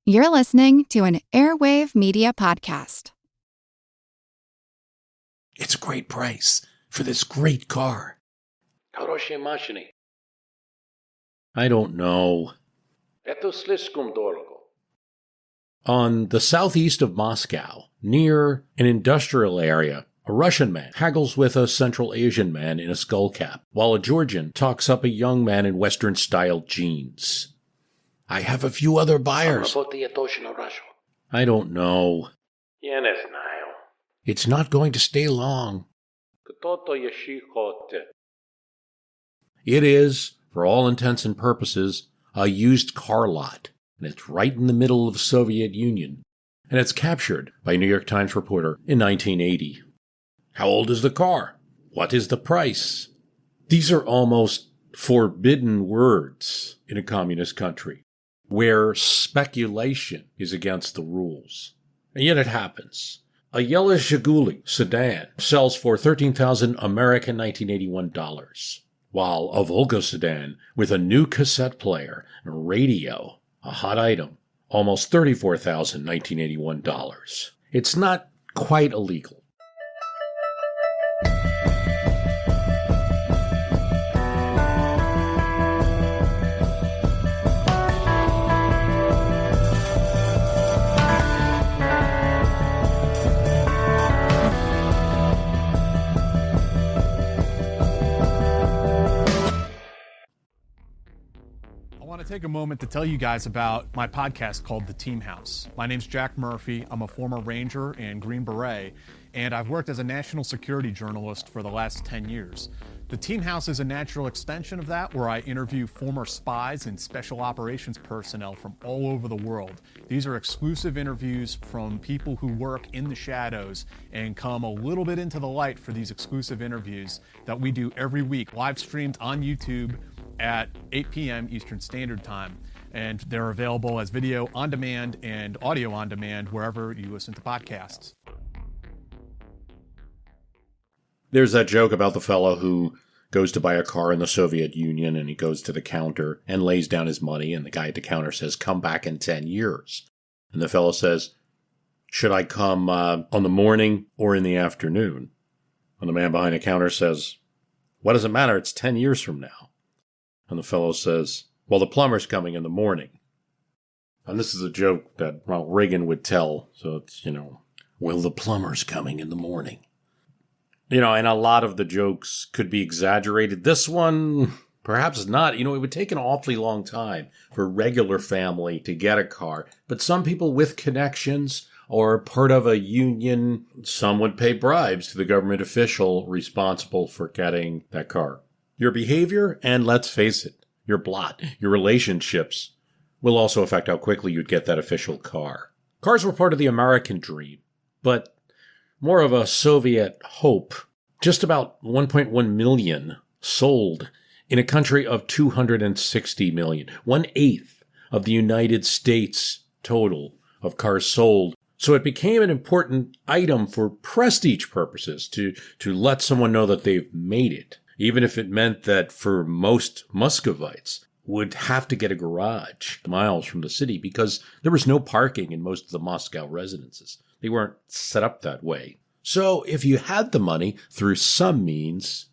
You're listening to an Airwave Media Podcast. It's a great price for this great car. Хорошие машины. I don't know. Это слишком дорого. On the southeast of Moscow, near an industrial area, a Russian man haggles with a Central Asian man in a skull cap, while a Georgian talks up a young man in Western-styled jeans. I have a few other buyers. I don't know. Я не знаю. It's not going to stay long. Кто-то еще хочет. It is, for all intents and purposes, a used car lot, and it's right in the middle of the Soviet Union, and it's captured by a New York Times reporter in 1980. How old is the car? What is the price? These are almost forbidden words in a communist country, where speculation is against the rules. And yet it happens. A yellow Zhiguli sedan sells for $13,000 American $1981, while a Volga sedan with a new cassette player and radio, a hot item, almost $34,000 $1981. It's not quite illegal. I want to take a moment to tell you guys about my podcast called The Team House. My name's Jack Murphy. I'm a former Ranger and Green Beret, and I've worked as a national security journalist for the last 10 years. The Team House is a natural extension of that, where I interview former spies and special operations personnel from all over the world. These are exclusive interviews from people who work in the shadows and come a little bit into the light for these exclusive interviews that we do every week, live streamed on YouTube at 8 p.m. Eastern Standard Time. And they're available as video on demand and audio on demand wherever you listen to podcasts. There's that joke about the fellow who goes to buy a car in the Soviet Union, and he goes to the counter and lays down his money, and the guy at the counter says, "Come back in 10 years. And the fellow says, "Should I come on the morning or in the afternoon?" And the man behind the counter says, "What does it matter? It's 10 years from now." And the fellow says, "Well, the plumber's coming in the morning." And this is a joke that Ronald Reagan would tell. So it's, "Well, the plumber's coming in the morning." And a lot of the jokes could be exaggerated. This one, perhaps not. It would take an awfully long time for a regular family to get a car. But some people with connections or part of a union, some would pay bribes to the government official responsible for getting that car. Your behavior, and let's face it, your blot, your relationships, will also affect how quickly you'd get that official car. Cars were part of the American dream, but more of a Soviet hope. Just about 1.1 million sold in a country of 260 million, 1/8 of the United States total of cars sold. So it became an important item for prestige purposes to let someone know that they've made it, even if it meant that for most Muscovites would have to get a garage miles from the city because there was no parking in most of the Moscow residences. They weren't set up that way. So if you had the money through some means,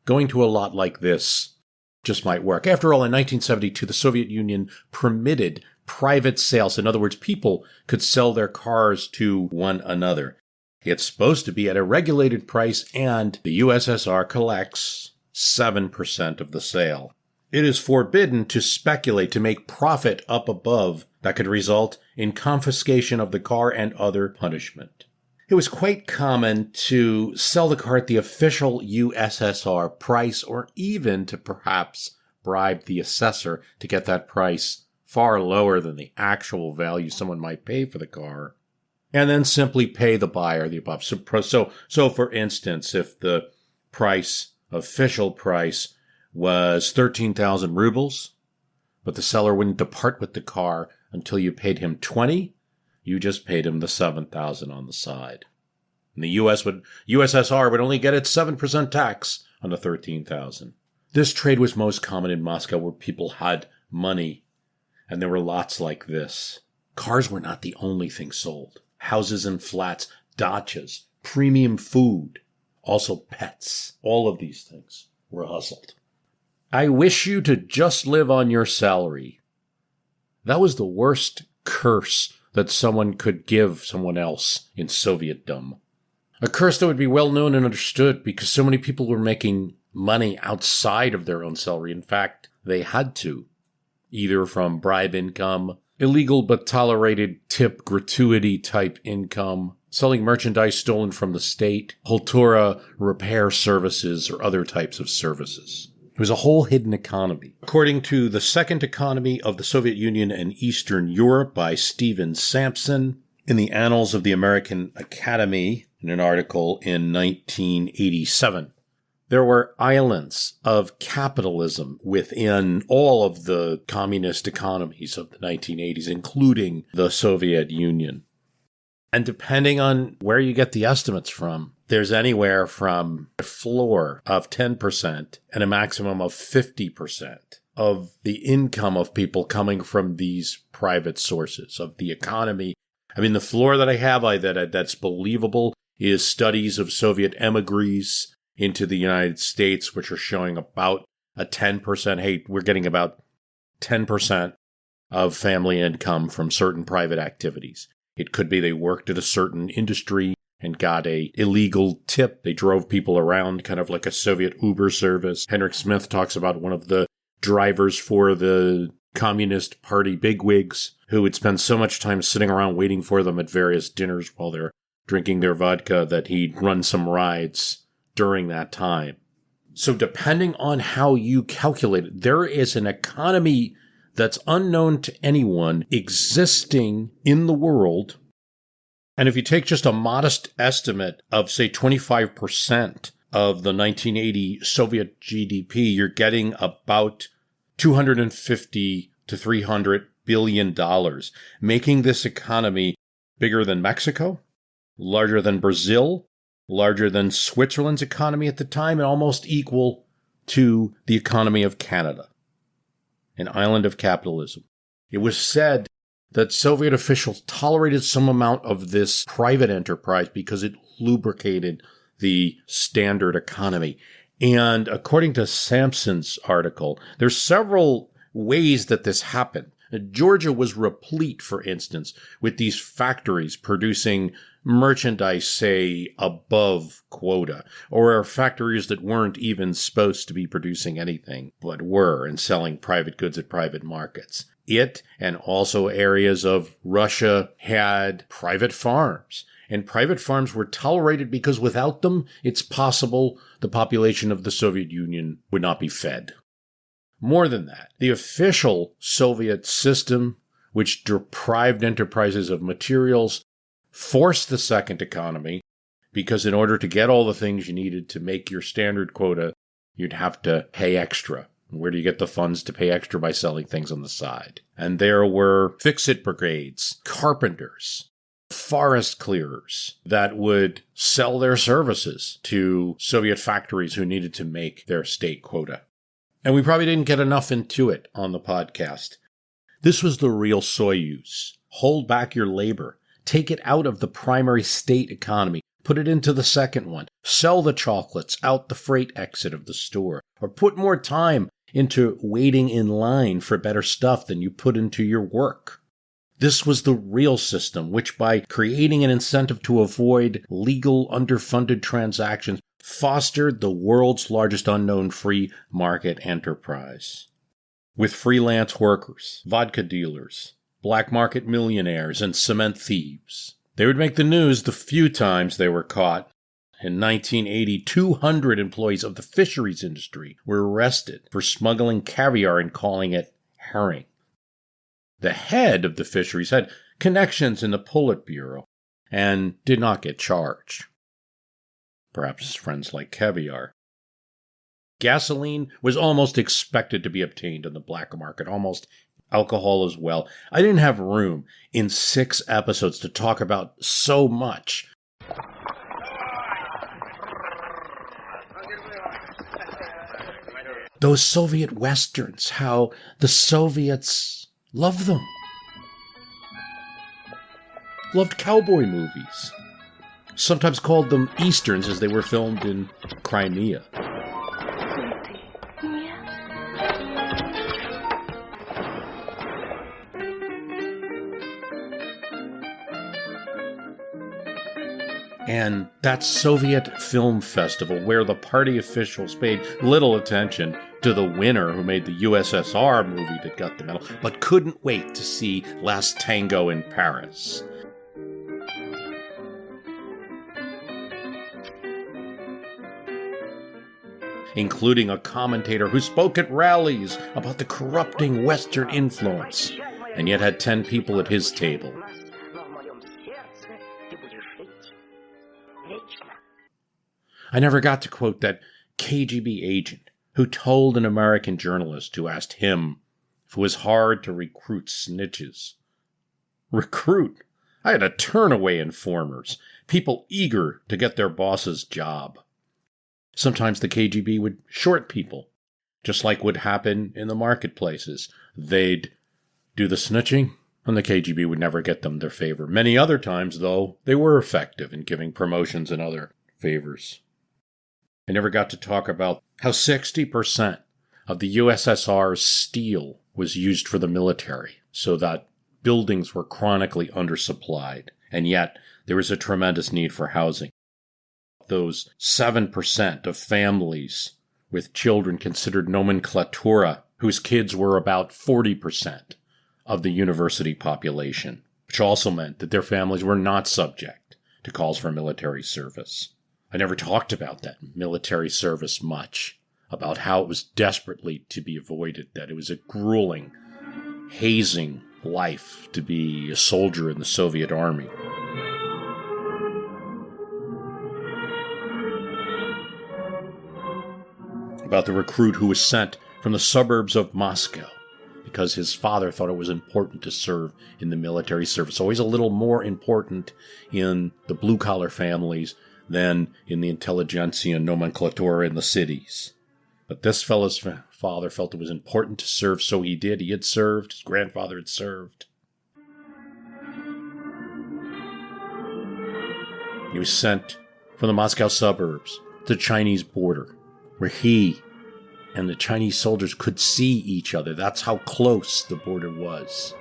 going to a lot like this just might work. After all, in 1972, the Soviet Union permitted private sales. In other words, people could sell their cars to one another. It's supposed to be at a regulated price, and the USSR collects 7% of the sale. It is forbidden to speculate to make profit up above that could result in confiscation of the car and other punishment. It was quite common to sell the car at the official USSR price, or even to perhaps bribe the assessor to get that price far lower than the actual value someone might pay for the car, and then simply pay the buyer the above. So for instance, if the official price was 13,000 rubles, but the seller wouldn't depart with the car until you paid him 20, you just paid him the 7,000 on the side. And the USSR would only get its 7% tax on the 13,000. This trade was most common in Moscow, where people had money, and there were lots like this. Cars were not the only thing sold. Houses and flats, dachas, premium food, also pets. All of these things were hustled. I wish you to just live on your salary. That was the worst curse that someone could give someone else in Sovietdom. A curse that would be well known and understood because so many people were making money outside of their own salary. In fact, they had to, either from bribe income, illegal but tolerated tip gratuity type income, selling merchandise stolen from the state, Kultura repair services, or other types of services. It was a whole hidden economy. According to The Second Economy of the Soviet Union and Eastern Europe by Stephen Sampson, in the Annals of the American Academy, in an article in 1987, there were islands of capitalism within all of the communist economies of the 1980s, including the Soviet Union. And depending on where you get the estimates from, there's anywhere from a floor of 10% and a maximum of 50% of the income of people coming from these private sources of the economy. I mean, the floor that I have that's believable is studies of Soviet emigres into the United States, which are showing about a 10%. Hey, we're getting about 10% of family income from certain private activities. It could be they worked at a certain industry and got a illegal tip. They drove people around, kind of like a Soviet Uber service. Henrik Smith talks about one of the drivers for the Communist Party bigwigs who would spend so much time sitting around waiting for them at various dinners while they're drinking their vodka that he'd run some rides during that time. So depending on how you calculate it, there is an economy that's unknown to anyone existing in the world. And if you take just a modest estimate of, say, 25% of the 1980 Soviet GDP, you're getting about $250 to $300 billion, making this economy bigger than Mexico, larger than Brazil, larger than Switzerland's economy at the time, and almost equal to the economy of Canada, an island of capitalism. It was said that Soviet officials tolerated some amount of this private enterprise because it lubricated the standard economy. And according to Sampson's article, there's several ways that this happened. Georgia was replete, for instance, with these factories producing merchandise, say, above quota, or factories that weren't even supposed to be producing anything, but were, and selling private goods at private markets. It, and also areas of Russia, had private farms. And private farms were tolerated because without them, it's possible the population of the Soviet Union would not be fed. More than that, the official Soviet system, which deprived enterprises of materials, forced the second economy, because in order to get all the things you needed to make your standard quota, you'd have to pay extra. Where do you get the funds to pay extra? By selling things on the side. And there were fix-it brigades, carpenters, forest clearers that would sell their services to Soviet factories who needed to make their state quota. And we probably didn't get enough into it on the podcast. This was the real Soyuz. Hold back your labor. Take it out of the primary state economy. Put it into the second one. Sell the chocolates out the freight exit of the store. Or put more time into waiting in line for better stuff than you put into your work. This was the real system, which by creating an incentive to avoid legal underfunded transactions, fostered the world's largest unknown free market enterprise. With freelance workers, vodka dealers, black market millionaires, and cement thieves. They would make the news the few times they were caught. In 1980, 200 employees of the fisheries industry were arrested for smuggling caviar and calling it herring. The head of the fisheries had connections in the Politburo and did not get charged. Perhaps his friends liked caviar. Gasoline was almost expected to be obtained on the black market, almost alcohol as well. I didn't have room in 6 episodes to talk about so much. Those Soviet Westerns, how the Soviets love them. loved cowboy movies, sometimes called them Easterns as they were filmed in Crimea. And that Soviet film festival where the party officials paid little attention to the winner who made the USSR movie that got the medal, but couldn't wait to see Last Tango in Paris. Including a commentator who spoke at rallies about the corrupting Western influence, and yet had 10 people at his table. I never got to quote that KGB agent who told an American journalist who asked him if it was hard to recruit snitches. Recruit? I had to turn away informers, people eager to get their boss's job. Sometimes the KGB would short people, just like would happen in the marketplaces. They'd do the snitching, and the KGB would never get them their favor. Many other times, though, they were effective in giving promotions and other favors. I never got to talk about how 60% of the USSR's steel was used for the military, so that buildings were chronically undersupplied, and yet there was a tremendous need for housing. Those 7% of families with children considered nomenklatura, whose kids were about 40% of the university population, which also meant that their families were not subject to calls for military service. I never talked about that military service much, about how it was desperately to be avoided, that it was a grueling, hazing life to be a soldier in the Soviet army. About the recruit who was sent from the suburbs of Moscow because his father thought it was important to serve in the military service. Always a little more important in the blue-collar families than in the intelligentsia nomenclatura in the cities. But this fellow's father felt it was important to serve, so he did. He had served. His grandfather had served. He was sent from the Moscow suburbs to the Chinese border, where he and the Chinese soldiers could see each other. That's how close the border was.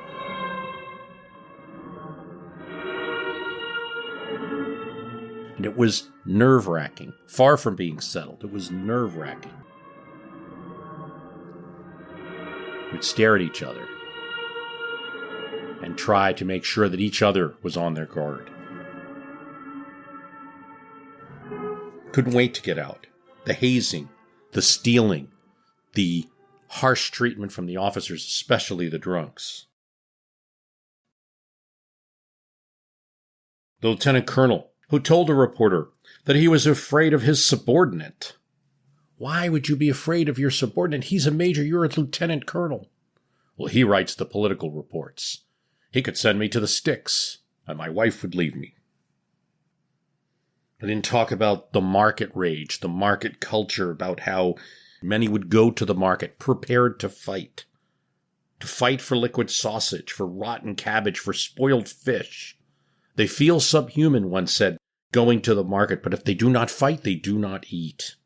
And it was nerve-wracking. Far from being settled, it was nerve-wracking. We would stare at each other and try to make sure that each other was on their guard. Couldn't wait to get out. The hazing, the stealing, the harsh treatment from the officers, especially the drunks. The lieutenant colonel who told a reporter that he was afraid of his subordinate. Why would you be afraid of your subordinate? He's a major, you're a lieutenant colonel. Well, he writes the political reports. He could send me to the sticks, and my wife would leave me. I didn't talk about the market rage, the market culture, about how many would go to the market prepared to fight for liquid sausage, for rotten cabbage, for spoiled fish. They feel subhuman, one said, going to the market, but if they do not fight, they do not eat.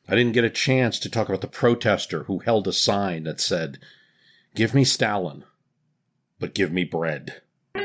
I didn't get a chance to talk about the protester who held a sign that said, "Give me Stalin, but give me bread." I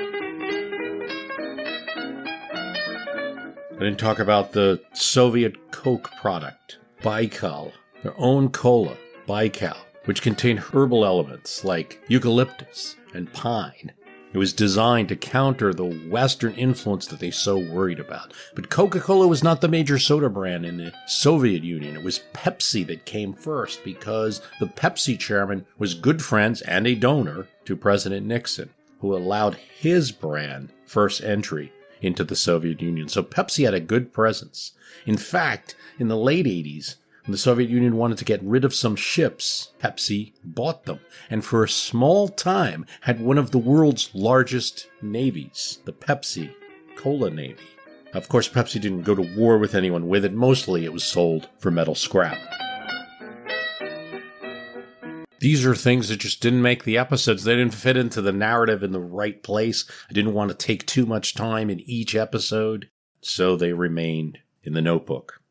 didn't talk about the Soviet Coke product, Baikal, their own cola, Baikal, which contained herbal elements like eucalyptus and pine. It was designed to counter the Western influence that they so worried about. But Coca-Cola was not the major soda brand in the Soviet Union. It was Pepsi that came first because the Pepsi chairman was good friends and a donor to President Nixon, who allowed his brand first entry into the Soviet Union. So Pepsi had a good presence. In fact, in the late 80s, when the Soviet Union wanted to get rid of some ships, Pepsi bought them, and for a small time had one of the world's largest navies, the Pepsi Cola Navy. Of course, Pepsi didn't go to war with anyone with it. Mostly it was sold for metal scrap. These are things that just didn't make the episodes. They didn't fit into the narrative in the right place. I didn't want to take too much time in each episode, so they remained in the notebook.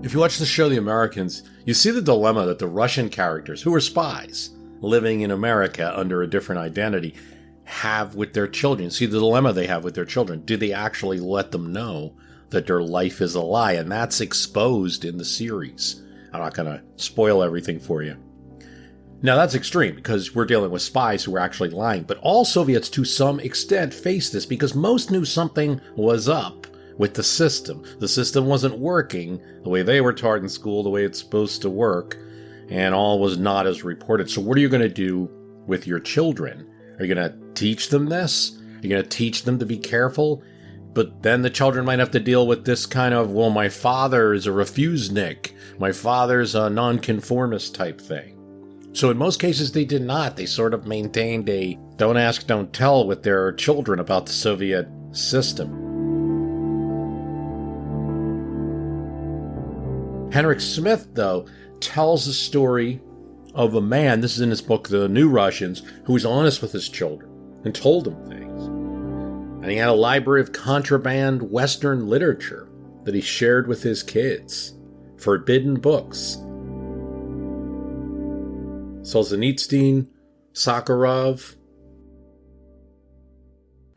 If you watch the show The Americans, you see the dilemma that the Russian characters, who are spies, living in America under a different identity, have with their children. See the dilemma they have with their children. Do they actually let them know that their life is a lie? And that's exposed in the series. I'm not going to spoil everything for you. Now, that's extreme because we're dealing with spies who are actually lying. But all Soviets, to some extent, face this because most knew something was up with the system. The system wasn't working the way they were taught in school, the way it's supposed to work, and all was not as reported. So what are you going to do with your children? Are you going to teach them this? Are you going to teach them to be careful? But then the children might have to deal with this kind of, well, my father is a refusenik. My father's a nonconformist type thing. So in most cases, they did not. They sort of maintained a don't ask, don't tell with their children about the Soviet system. Henrik Smith, though, tells the story of a man, this is in his book, The New Russians, who was honest with his children and told them things. And he had a library of contraband Western literature that he shared with his kids. Forbidden books. Solzhenitsyn, Sakharov.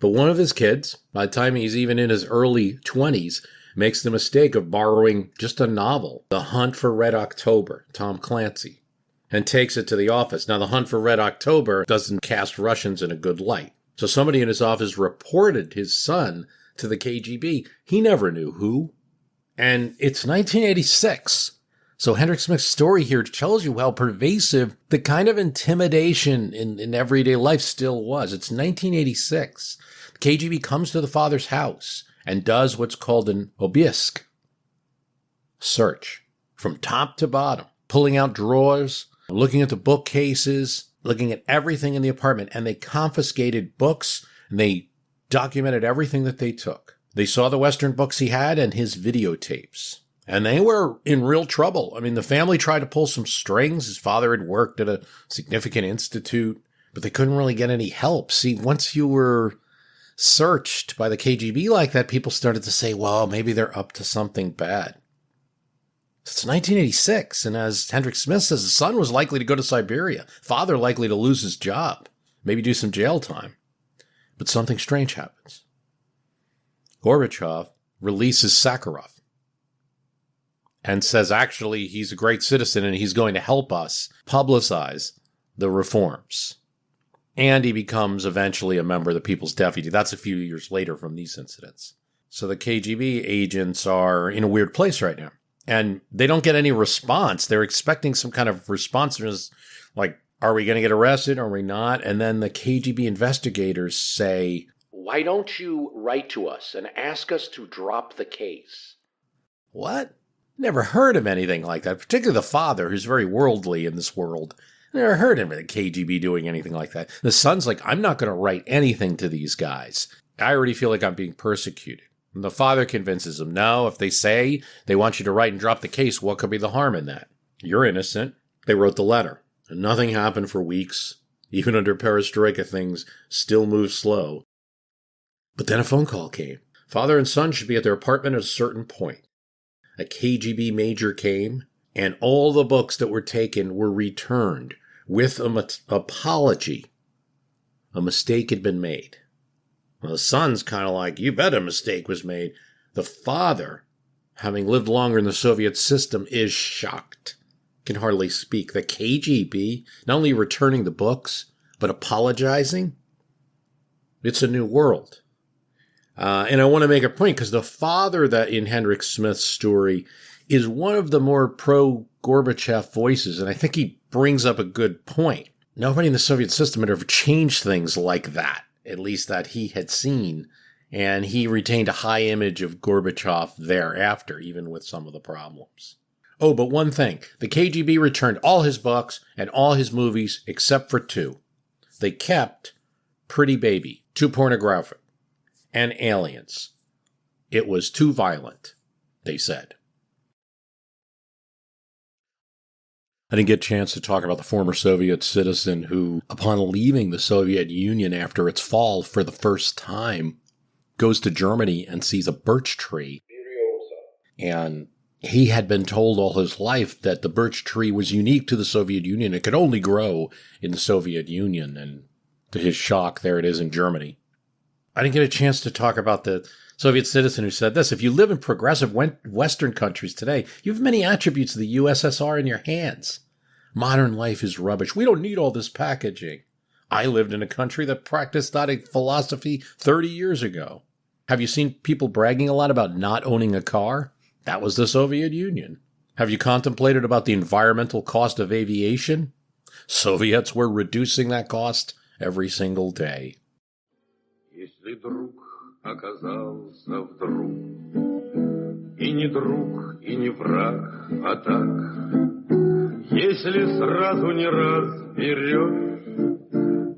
But one of his kids, by the time he's even in his early 20s, makes the mistake of borrowing just a novel, The Hunt for Red October, Tom Clancy, and takes it to the office. Now, The Hunt for Red October doesn't cast Russians in a good light. So somebody in his office reported his son to the KGB. He never knew who. And it's 1986. So Henrik Smith's story here tells you how pervasive the kind of intimidation in everyday life still was. It's 1986. The KGB comes to the father's house and does what's called an obisк, search, from top to bottom, pulling out drawers, looking at the bookcases, looking at everything in the apartment, and they confiscated books, and they documented everything that they took. They saw the Western books he had and his videotapes, and they were in real trouble. I mean, the family tried to pull some strings. His father had worked at a significant institute, but they couldn't really get any help. See, once you were searched by the KGB like that, people started to say, well, maybe they're up to something bad. It's 1986, and as Henrik Smith says, the son was likely to go to Siberia, father likely to lose his job, maybe do some jail time. But something strange happens. Gorbachev releases Sakharov and says, actually, he's a great citizen and he's going to help us publicize the reforms. And he becomes eventually a member of the People's Deputy. That's a few years later from these incidents. So the KGB agents are in a weird place right now. And they don't get any response. They're expecting some kind of response. Like, are we going to get arrested? Are we not? And then the KGB investigators say, Why don't you write to us and ask us to drop the case? what? Never heard of anything like that. Particularly the father, who's very worldly in this world. Never heard of the KGB doing anything like that. The son's like, I'm not going to write anything to these guys. I already feel like I'm being persecuted. And the father convinces him, no, if they say they want you to write and drop the case, what could be the harm in that? You're innocent. They wrote the letter. And nothing happened for weeks. Even under perestroika, things still move slow. But then a phone call came. Father and son should be at their apartment at a certain point. A KGB major came, and all the books that were taken were returned with an apology. A mistake had been made. Well, the son's kind of like, you bet a mistake was made. The father, having lived longer in the Soviet system, is shocked. Can hardly speak. The KGB, not only returning the books, but apologizing. It's a new world. And I want to make a point, because the father that in Henrik Smith's story is one of the more pro-Gorbachev voices, and I think he brings up a good point. Nobody in the Soviet system had ever changed things like that, at least that he had seen, and he retained a high image of Gorbachev thereafter, even with some of the problems. Oh, but one thing, the KGB returned all his books and all his movies except for two. They kept Pretty Baby, too pornographic, and Aliens. It was too violent. they said. I didn't get a chance to talk about the former Soviet citizen who, upon leaving the Soviet Union after its fall for the first time, goes to Germany and sees a birch tree. And he had been told all his life that the birch tree was unique to the Soviet Union. It could only grow in the Soviet Union. And to his shock, there it is in Germany. I didn't get a chance to talk about the Soviet citizen who said this: if you live in progressive Western countries today, you have many attributes of the USSR in your hands. Modern life is rubbish. We don't need all this packaging. I lived in a country that practiced that philosophy 30 years ago. Have you seen people bragging a lot about not owning a car? That was the Soviet Union. Have you contemplated about the environmental cost of aviation? Soviets were reducing that cost every single day. Если друг оказался вдруг, и не друг, и не враг, а так, если сразу не разберешь,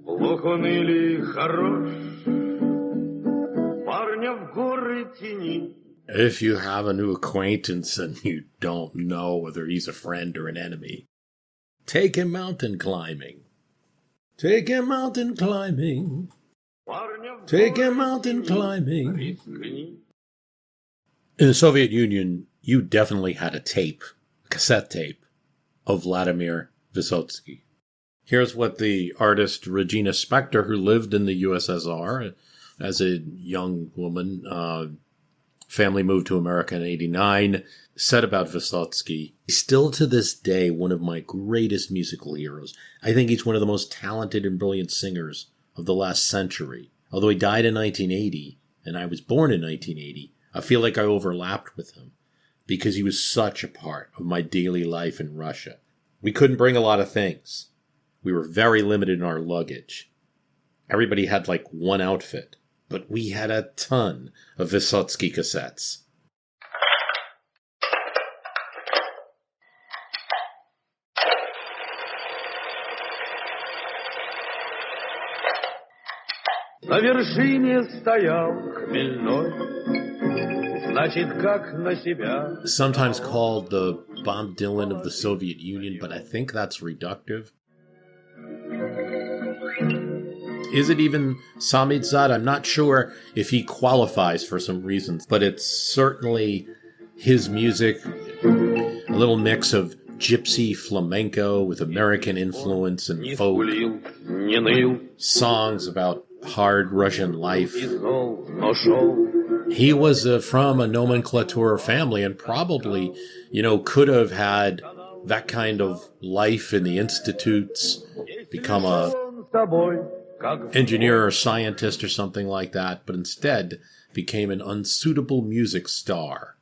плох он или хорош, парня в горы тяни. If you have a new acquaintance and you don't know whether he's a friend or an enemy, take him mountain climbing. Take him mountain climbing. Take him mountain climbing. In the Soviet Union, you definitely had a cassette tape of Vladimir Vysotsky. Here's what the artist Regina Spektor, who lived in the USSR as a young woman, family moved to America in 1989, said about Vysotsky. He's still to this day one of my greatest musical heroes. I think he's one of the most talented and brilliant singers of the last century. Although he died in 1980, and I was born in 1980, I feel like I overlapped with him because he was such a part of my daily life in Russia. We couldn't bring a lot of things. We were very limited in our luggage. Everybody had like one outfit, but we had a ton of Vysotsky cassettes. На вершине стоял хмельной, значит, как на себя. Sometimes called the Bob Dylan of the Soviet Union, but I think that's reductive. Is it even Samizdat? I'm not sure if he qualifies for some reasons, but it's certainly his music, a little mix of gypsy flamenco with American influence and folk, songs about hard Russian life. He was from a nomenclature family and probably, could have had that kind of life in the institutes, become a engineer or scientist or something like that, but instead became an unsuitable music star.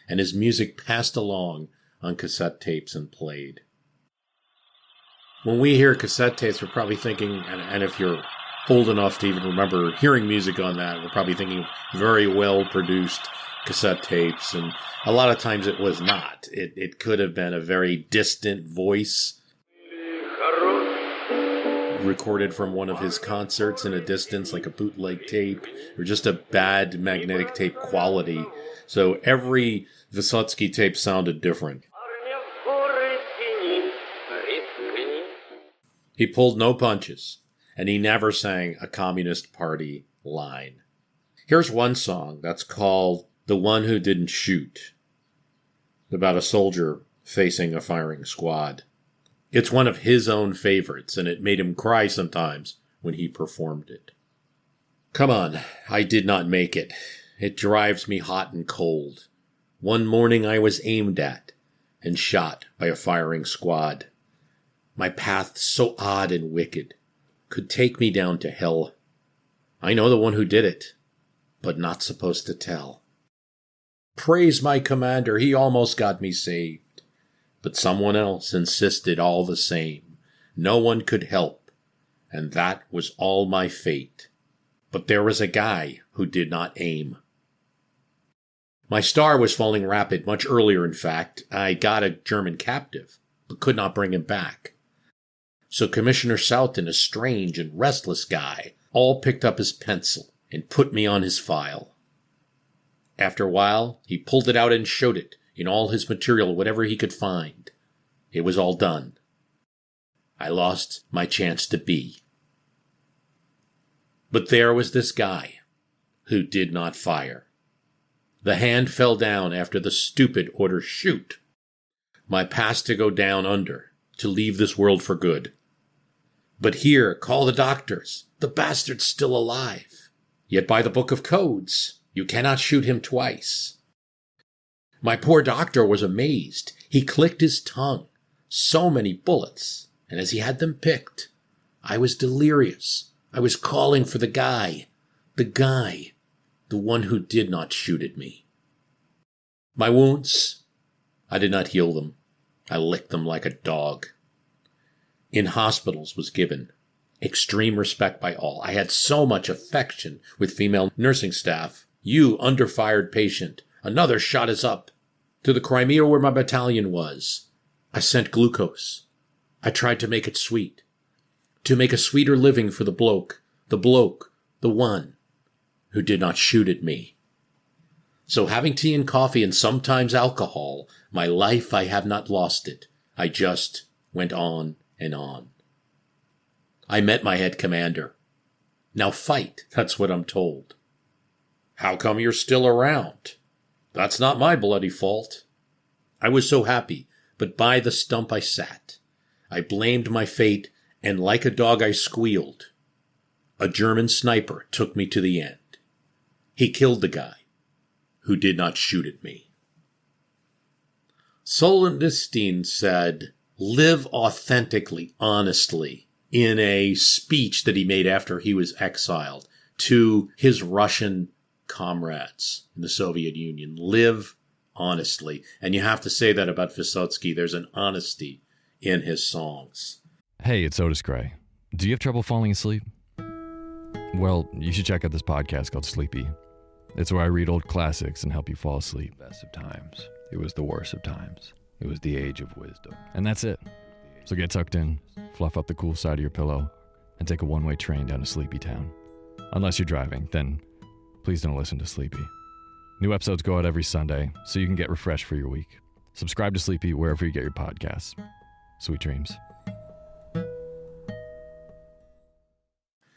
And his music passed along on cassette tapes and played. When we hear cassette tapes, we're probably thinking, and if you're old enough to even remember hearing music on that, we're probably thinking very well-produced cassette tapes, and a lot of times it was not. It could have been a very distant voice recorded from one of his concerts in a distance, like a bootleg tape, or just a bad magnetic tape quality. So every Vysotsky tape sounded different. He pulled no punches, and he never sang a Communist Party line. Here's one song that's called The One Who Didn't Shoot, about a soldier facing a firing squad. It's one of his own favorites, and it made him cry sometimes when he performed it. Come on, I did not make it. It drives me hot and cold. One morning I was aimed at and shot by a firing squad. My path so odd and wicked could take me down to hell. I know the one who did it, but not supposed to tell. Praise my commander, he almost got me saved. But someone else insisted all the same. No one could help, and that was all my fate. But there was a guy who did not aim. My star was falling rapid, much earlier in fact. I got a German captive, but could not bring him back. So Commissioner Soughton, a strange and restless guy, all picked up his pencil and put me on his file. After a while, he pulled it out and showed it in all his material, whatever he could find. It was all done. I lost my chance to be. But there was this guy who did not fire. The hand fell down after the stupid order shoot. My past to go down under, to leave this world for good. But here, call the doctors. The bastard's still alive. Yet by the book of codes, you cannot shoot him twice. My poor doctor was amazed. He clicked his tongue. So many bullets. And as he had them picked, I was delirious. I was calling for the guy, the one who did not shoot at me. My wounds, I did not heal them. I licked them like a dog. In hospitals was given extreme respect by all. I had so much affection with female nursing staff. You under-fired patient, another shot is up. To the Crimea where my battalion was, I sent glucose. I tried to make it sweet. To make a sweeter living for the one who did not shoot at me. So having tea and coffee and sometimes alcohol, my life I have not lost it. I just went on and on. I met my head commander. Now fight, that's what I'm told. How come you're still around? That's not my bloody fault. I was so happy, but by the stump I sat. I blamed my fate, and like a dog I squealed. A German sniper took me to the end. He killed the guy who did not shoot at me. Solzhenitsyn said, live authentically, honestly, in a speech that he made after he was exiled to his Russian comrades in the Soviet Union. Live honestly. And you have to say that about Vysotsky. There's an honesty in his songs. Hey, it's Otis Gray. Do you have trouble falling asleep? Well, you should check out this podcast called Sleepy. It's where I read old classics and help you fall asleep. Best of times. It was the worst of times. It was the age of wisdom. And that's it. So get tucked in, fluff up the cool side of your pillow, and take a one-way train down to Sleepy Town. Unless you're driving, then please don't listen to Sleepy. New episodes go out every Sunday, so you can get refreshed for your week. Subscribe to Sleepy wherever you get your podcasts. Sweet dreams.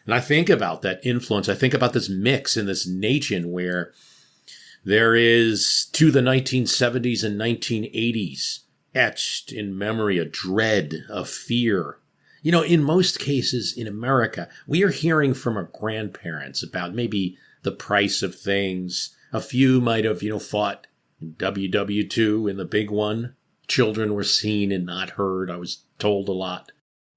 And I think about that influence. I think about this mix in this nation where there is, to the 1970s and 1980s, etched in memory a dread, a fear. You know, in most cases in America, we are hearing from our grandparents about maybe the price of things. A few might have, fought in WW2 in the big one. Children were seen and not heard. I was told a lot.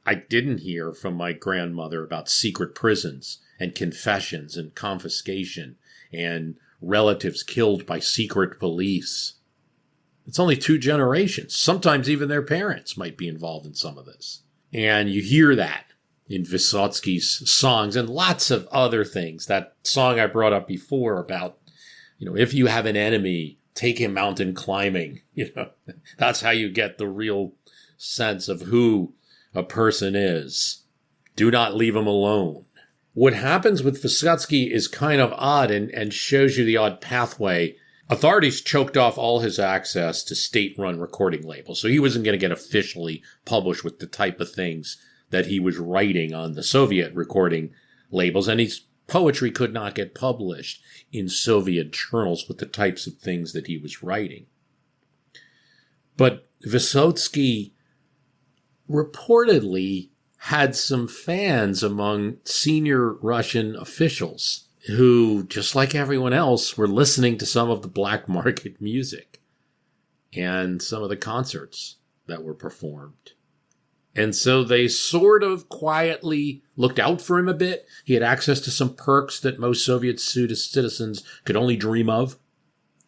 I didn't hear from my grandmother about secret prisons and confessions and confiscation and relatives killed by secret police. It's only 2 generations. Sometimes even their parents might be involved in some of this. And you hear that in Vysotsky's songs and lots of other things. That song I brought up before about, if you have an enemy, take him mountain climbing. That's how you get the real sense of who a person is. Do not leave him alone. What happens with Vysotsky is kind of odd and shows you the odd pathway. Authorities choked off all his access to state-run recording labels, so he wasn't going to get officially published with the type of things that he was writing on the Soviet recording labels, and his poetry could not get published in Soviet journals with the types of things that he was writing. But Vysotsky reportedly had some fans among senior Russian officials who, just like everyone else, were listening to some of the black market music and some of the concerts that were performed. And so they sort of quietly looked out for him a bit. He had access to some perks that most Soviet citizens could only dream of.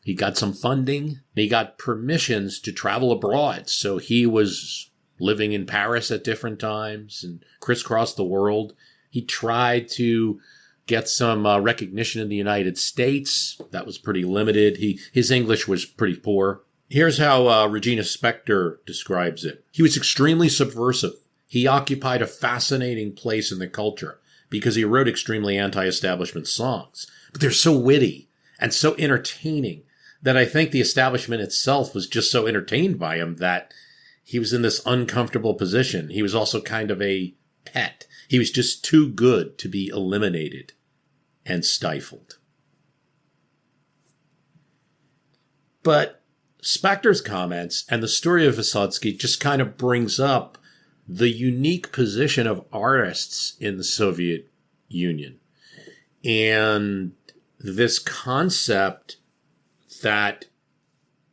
He got some funding. He got permissions to travel abroad. So he was living in Paris at different times and crisscrossed the world. He tried to get some recognition in the United States. That was pretty limited. His English was pretty poor. Here's how Regina Spektor describes it. He was extremely subversive. He occupied a fascinating place in the culture because he wrote extremely anti-establishment songs. But they're so witty and so entertaining that I think the establishment itself was just so entertained by him that he was in this uncomfortable position. He was also kind of a pet. He was just too good to be eliminated and stifled. But Spector's comments and the story of Vysotsky just kind of brings up the unique position of artists in the Soviet Union. And this concept that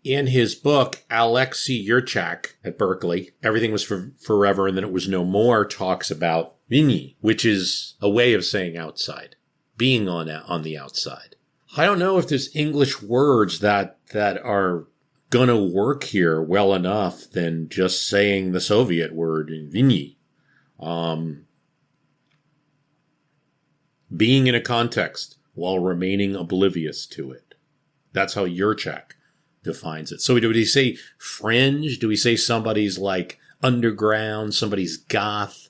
in his book, Alexei Yurchak at Berkeley, Everything Was Forever and Then It Was No More, talks about Vini, which is a way of saying outside, being on the outside. I don't know if there's English words that are going to work here well enough than just saying the Soviet word, Vini. Being in a context while remaining oblivious to it. That's how Yurchak defines it. So do we say fringe? Do we say somebody's like underground, somebody's goth,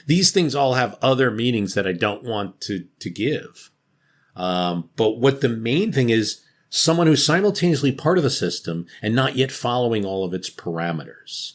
these things all have other meanings that I don't want to give. But what the main thing is, someone who's simultaneously part of the system and not yet following all of its parameters.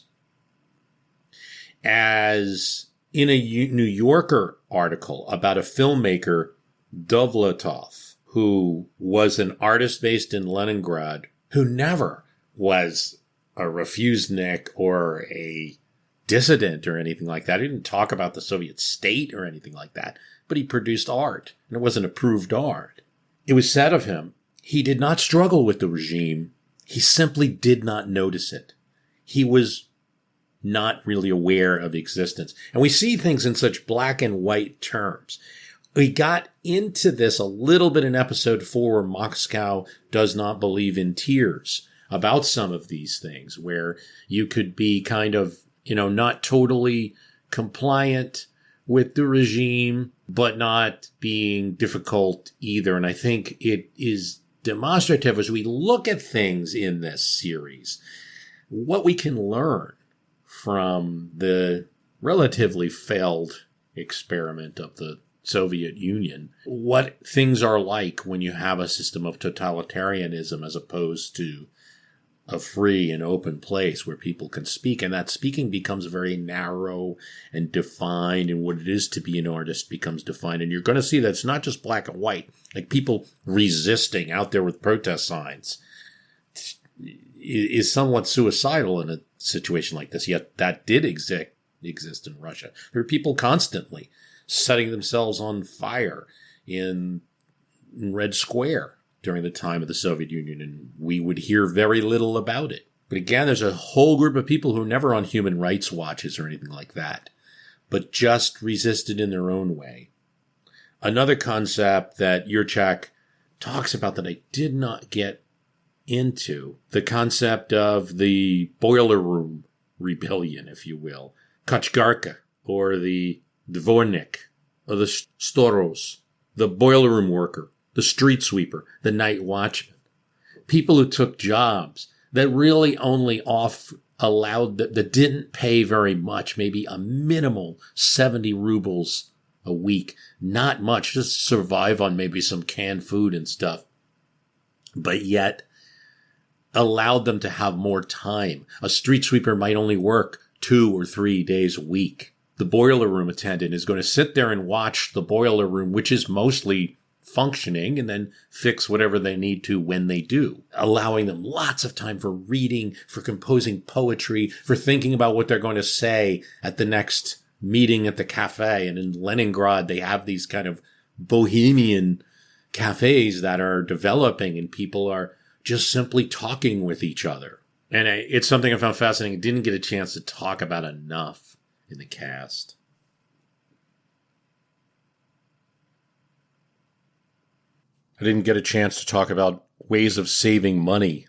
As in a New Yorker article about a filmmaker, Dovlatov, who was an artist based in Leningrad, who never was a refusenik or a dissident or anything like that. He didn't talk about the Soviet state or anything like that, but he produced art, and it wasn't approved art. It was said of him, he did not struggle with the regime. He simply did not notice it. He was not really aware of existence. And we see things in such black and white terms. We got into this a little bit in episode 4 where Moscow does not believe in tears about some of these things, where you could be kind of, not totally compliant with the regime, but not being difficult either. And I think it is demonstrative as we look at things in this series, what we can learn from the relatively failed experiment of the Soviet Union, what things are like when you have a system of totalitarianism as opposed to a free and open place where people can speak. And that speaking becomes very narrow and defined, and what it is to be an artist becomes defined. And you're going to see that it's not just black and white, like people resisting out there with protest signs is somewhat suicidal in a situation like this. Yet that did exist in Russia. There were people constantly setting themselves on fire in Red Square during the time of the Soviet Union, and we would hear very little about it. But again, there's a whole group of people who are never on human rights watches or anything like that, but just resisted in their own way. Another concept that Yurchak talks about that I did not get into, the concept of the boiler room rebellion, if you will, Kachgarka, or the dvornik, or the storos, the boiler room worker, the street sweeper, the night watchman. People who took jobs that really only that didn't pay very much, maybe a minimal 70 rubles a week. Not much, just survive on maybe some canned food and stuff. But yet allowed them to have more time. A street sweeper might only work 2 or 3 days a week. The boiler room attendant is going to sit there and watch the boiler room, which is mostly functioning, and then fix whatever they need to when they do, allowing them lots of time for reading, for composing poetry, for thinking about what they're going to say at the next meeting at the cafe. And in Leningrad, they have these kind of bohemian cafes that are developing, and people are just simply talking with each other. And it's something I found fascinating. I didn't get a chance to talk about enough in the cast. I didn't get a chance to talk about ways of saving money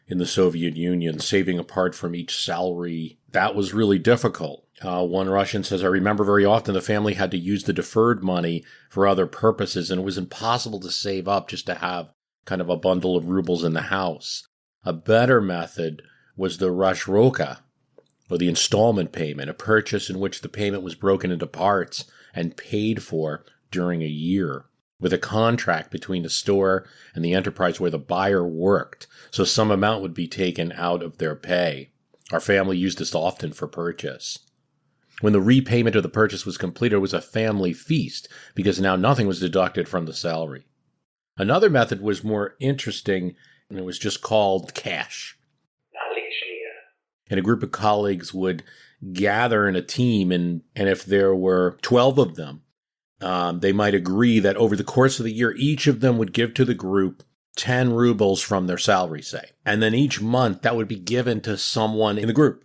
in the Soviet Union, saving apart from each salary. That was really difficult. One Russian says, I remember very often the family had to use the deferred money for other purposes, and it was impossible to save up just to have kind of a bundle of rubles in the house. A better method was the rashroka, or the installment payment, a purchase in which the payment was broken into parts and paid for during a year. with a contract between the store and the enterprise where the buyer worked, so some amount would be taken out of their pay. Our family used this often for purchase. When the repayment of the purchase was completed, it was a family feast, because now nothing was deducted from the salary. Another method was more interesting, and it was just called cash. And a group of colleagues would gather in a team, and if there were 12 of them, they might agree that over the course of the year, each of them would give to the group 10 rubles from their salary, say. And then each month, that would be given to someone in the group.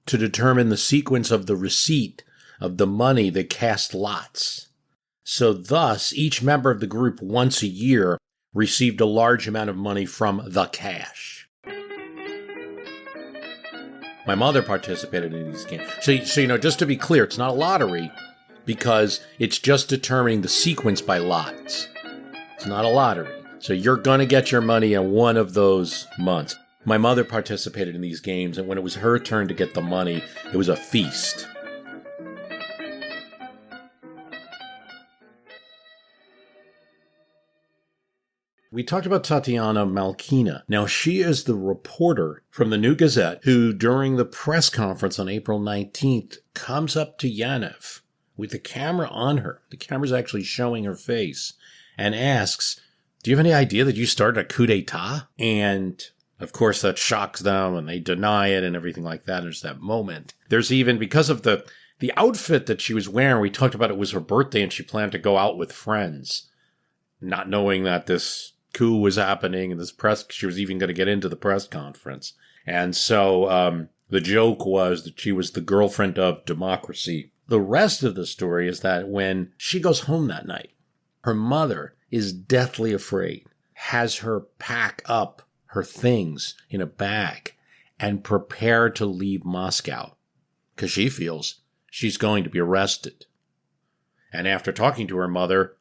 To determine the sequence of the receipt of the money, they cast lots. So thus, each member of the group once a year received a large amount of money from the cash. My mother participated in these games. So just to be clear, it's not a lottery, because it's just determining the sequence by lots. It's not a lottery. So you're going to get your money in one of those months. My mother participated in these games, and when it was her turn to get the money, it was a feast. We talked about Tatiana Malkina. Now, she is the reporter from the New Gazette who, during the press conference on April 19th, comes up to Yanev with the camera on her. The camera's actually showing her face, and asks, "Do you have any idea that you started a coup d'etat?" And, of course, that shocks them, and they deny it and everything like that. There's that moment. There's even, because of the outfit that she was wearing, we talked about it was her birthday and she planned to go out with friends, not knowing that this coup was happening and she was even going to get into the press conference. And so the joke was that she was the girlfriend of democracy. The rest of the story is that when she goes home that night, her mother is deathly afraid, has her pack up her things in a bag and prepare to leave Moscow because she feels she's going to be arrested. And after talking to her mother,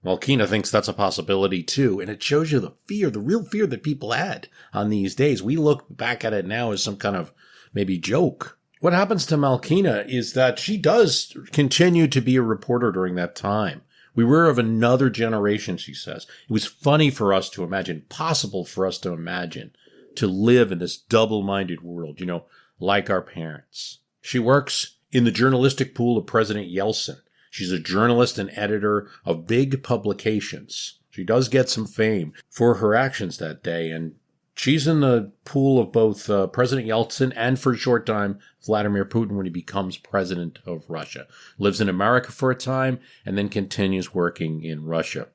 Malkina thinks that's a possibility too. And it shows you the fear, the real fear that people had on these days. We look back at it now as some kind of maybe joke. What happens to Malkina is that she does continue to be a reporter during that time. We were of another generation, she says. It was funny for us to imagine, possible for us to imagine, to live in this double-minded world, like our parents. She works in the journalistic pool of President Yeltsin. She's a journalist and editor of big publications. She does get some fame for her actions that day, and she's in the pool of both President Yeltsin and, for a short time, Vladimir Putin when he becomes president of Russia. Lives in America for a time and then continues working in Russia.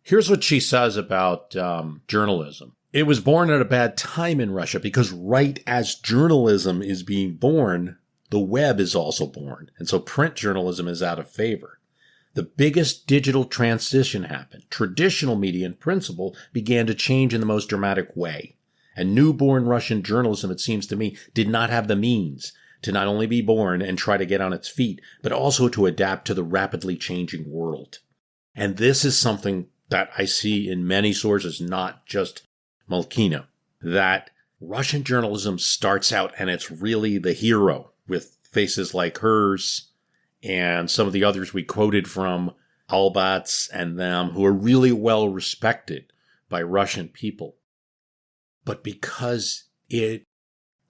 Here's what she says about journalism. It was born at a bad time in Russia because right as journalism is being born, the web is also born. And so print journalism is out of favor. The biggest digital transition happened. Traditional media in principle began to change in the most dramatic way. And newborn Russian journalism, it seems to me, did not have the means to not only be born and try to get on its feet, but also to adapt to the rapidly changing world. And this is something that I see in many sources, not just Malkina, that Russian journalism starts out and it's really the hero with faces like hers and some of the others we quoted from, Albats and them, who are really well respected by Russian people. But because it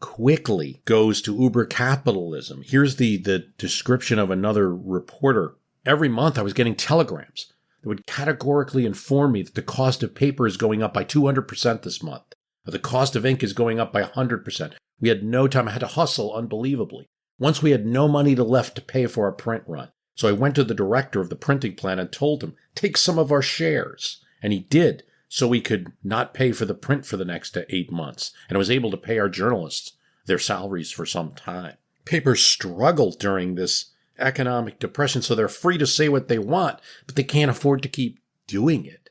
quickly goes to uber capitalism, here's the description of another reporter. Every month I was getting telegrams that would categorically inform me that the cost of paper is going up by 200% this month, or the cost of ink is going up by 100%. We had no time. I had to hustle unbelievably. Once we had no money left to pay for our print run. So I went to the director of the printing plant and told him, take some of our shares. And he did, so we could not pay for the print for the next 8 months. And I was able to pay our journalists their salaries for some time. Papers struggled during this economic depression, so they're free to say what they want, but they can't afford to keep doing it.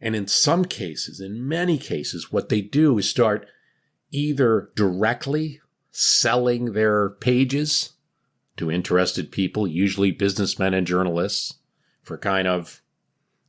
And in some cases, in many cases, what they do is start either directly selling their pages to interested people, usually businessmen and journalists, for kind of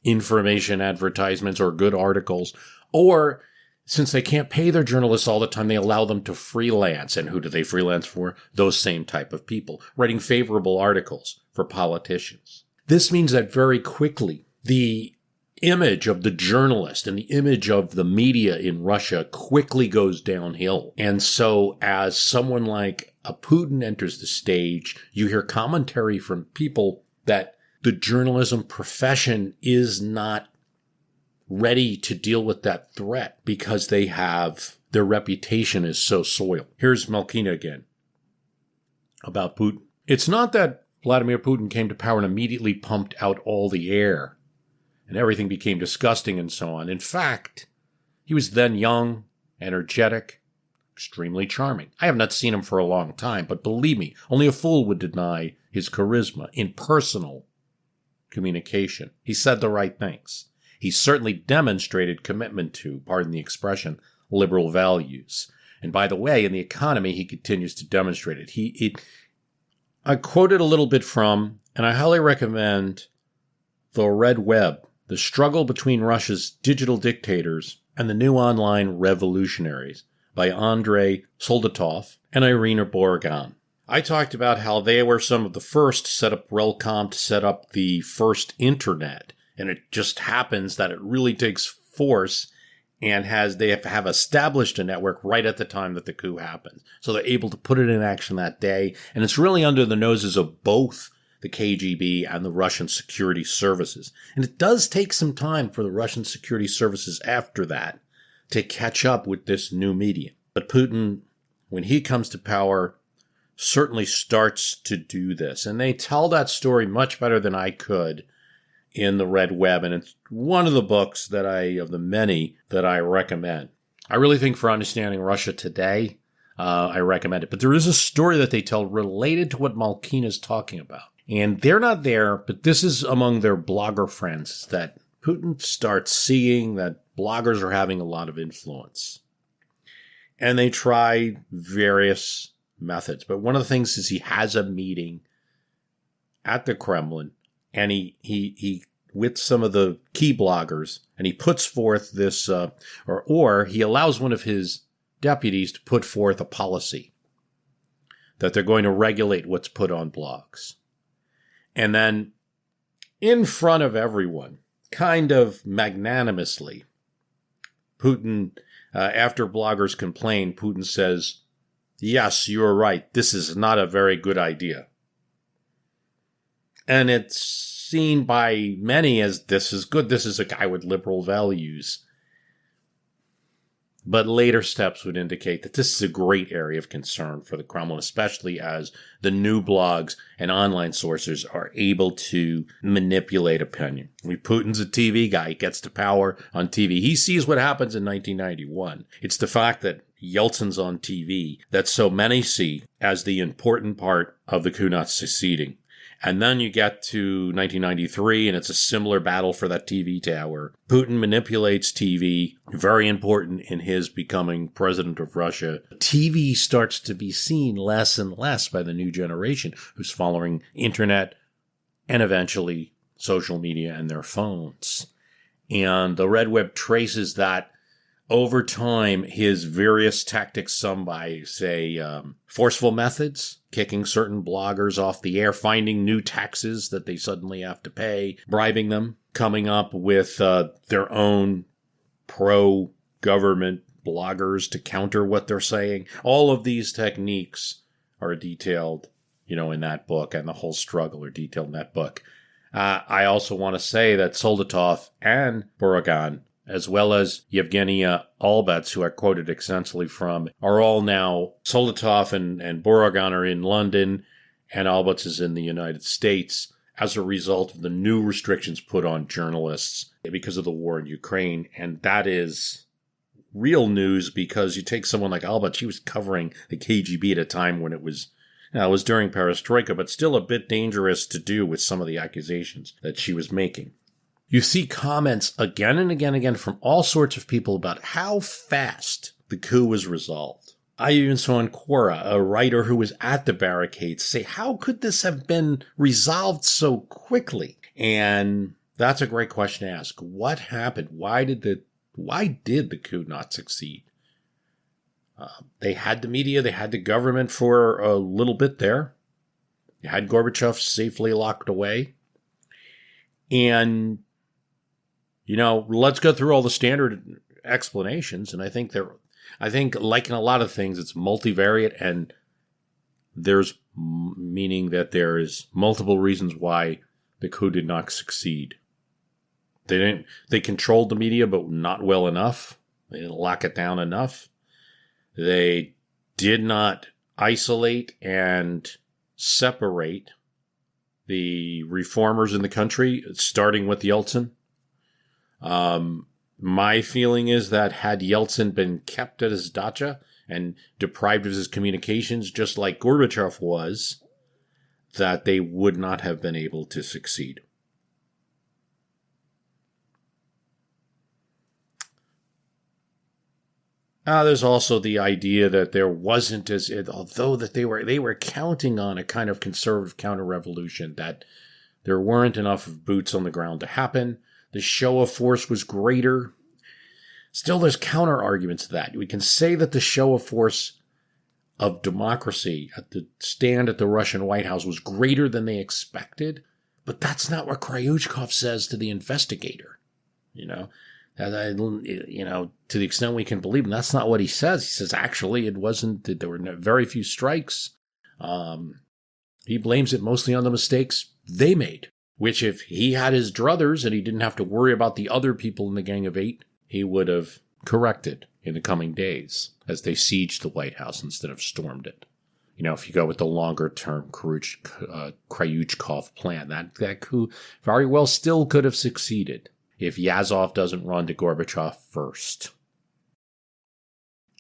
information advertisements or good articles. Or, since they can't pay their journalists all the time, they allow them to freelance. And who do they freelance for? Those same type of people, writing favorable articles for politicians. This means that very quickly, the image of the journalist and the image of the media in Russia quickly goes downhill. And so as someone like a Putin enters the stage, you hear commentary from people that the journalism profession is not ready to deal with that threat because their reputation is so soiled. Here's Malkina again about Putin. It's not that Vladimir Putin came to power and immediately pumped out all the air and everything became disgusting and so on. In fact, he was then young, energetic, extremely charming. I have not seen him for a long time, but believe me, only a fool would deny his charisma in personal communication. He said the right things. He certainly demonstrated commitment to, pardon the expression, liberal values. And by the way, in the economy, he continues to demonstrate it. I quoted a little bit from, and I highly recommend, The Red Web, The Struggle Between Russia's Digital Dictators and the New Online Revolutionaries by Andrei Soldatov and Irina Borogan. I talked about how they were some of the first to set up Relcom, to set up the first internet. And it just happens that it really takes force and they have established a network right at the time that the coup happens. So they're able to put it in action that day. And it's really under the noses of both the KGB and the Russian security services. And it does take some time for the Russian security services after that to catch up with this new medium. But Putin, when he comes to power, certainly starts to do this. And they tell that story much better than I could in The Red Web. And it's one of the books of the many that I recommend. I really think for understanding Russia today, I recommend it. But there is a story that they tell related to what Malkina is talking about. And they're not there, but this is among their blogger friends that Putin starts seeing that bloggers are having a lot of influence. And they try various methods. But one of the things is he has a meeting at the Kremlin, and he with some of the key bloggers, and he puts forth this, or he allows one of his deputies to put forth a policy that they're going to regulate what's put on blogs. And then in front of everyone, kind of magnanimously, Putin, after bloggers complain, Putin says, "Yes, you're right. This is not a very good idea." And it's seen by many as this is good. This is a guy with liberal values. But later steps would indicate that this is a great area of concern for the Kremlin, especially as the new blogs and online sources are able to manipulate opinion. Putin's a TV guy. He gets to power on TV. He sees what happens in 1991. It's the fact that Yeltsin's on TV that so many see as the important part of the coup not succeeding. And then you get to 1993, and it's a similar battle for that TV tower. Putin manipulates TV, very important in his becoming president of Russia. TV starts to be seen less and less by the new generation who's following internet and eventually social media and their phones. And the Red Web traces that over time, his various tactics, some by, say, forceful methods, kicking certain bloggers off the air, finding new taxes that they suddenly have to pay, bribing them, coming up with their own pro-government bloggers to counter what they're saying. All of these techniques are detailed, in that book, and the whole struggle are detailed in that book. I also want to say that Soldatov and Borogan, as well as Yevgenia Albets, who I quoted extensively from, are all now, Soldatov and Borogan are in London, and Albets is in the United States as a result of the new restrictions put on journalists because of the war in Ukraine. And that is real news because you take someone like Albets, he was covering the KGB at a time when it was during Perestroika, but still a bit dangerous to do with some of the accusations that she was making. You see comments again and again from all sorts of people about how fast the coup was resolved. I even saw in Quora, a writer who was at the barricades, say, how could this have been resolved so quickly? And that's a great question to ask. What happened? Why did the coup not succeed? They had the media, they had the government for a little bit there. You had Gorbachev safely locked away. And let's go through all the standard explanations. And I think like in a lot of things, it's multivariate, and there's meaning that there is multiple reasons why the coup did not succeed. They controlled the media, but not well enough. They didn't lock it down enough. They did not isolate and separate the reformers in the country, starting with Yeltsin. My feeling is that had Yeltsin been kept at his dacha and deprived of his communications, just like Gorbachev was, that they would not have been able to succeed. There's also the idea that there wasn't although that they were counting on a kind of conservative counter-revolution, that there weren't enough boots on the ground to happen. The show of force was greater. Still, there's counter-arguments to that. We can say that the show of force of democracy at the stand at the Russian White House was greater than they expected, but that's not what Kryuchkov says to the investigator. To the extent we can believe him, that's not what he says. He says, actually, it wasn't, there were very few strikes. He blames it mostly on the mistakes they made, which if he had his druthers and he didn't have to worry about the other people in the Gang of Eight, he would have corrected in the coming days as they sieged the White House instead of stormed it. If you go with the longer-term Kryuchkov plan, that coup very well still could have succeeded if Yazov doesn't run to Gorbachev first.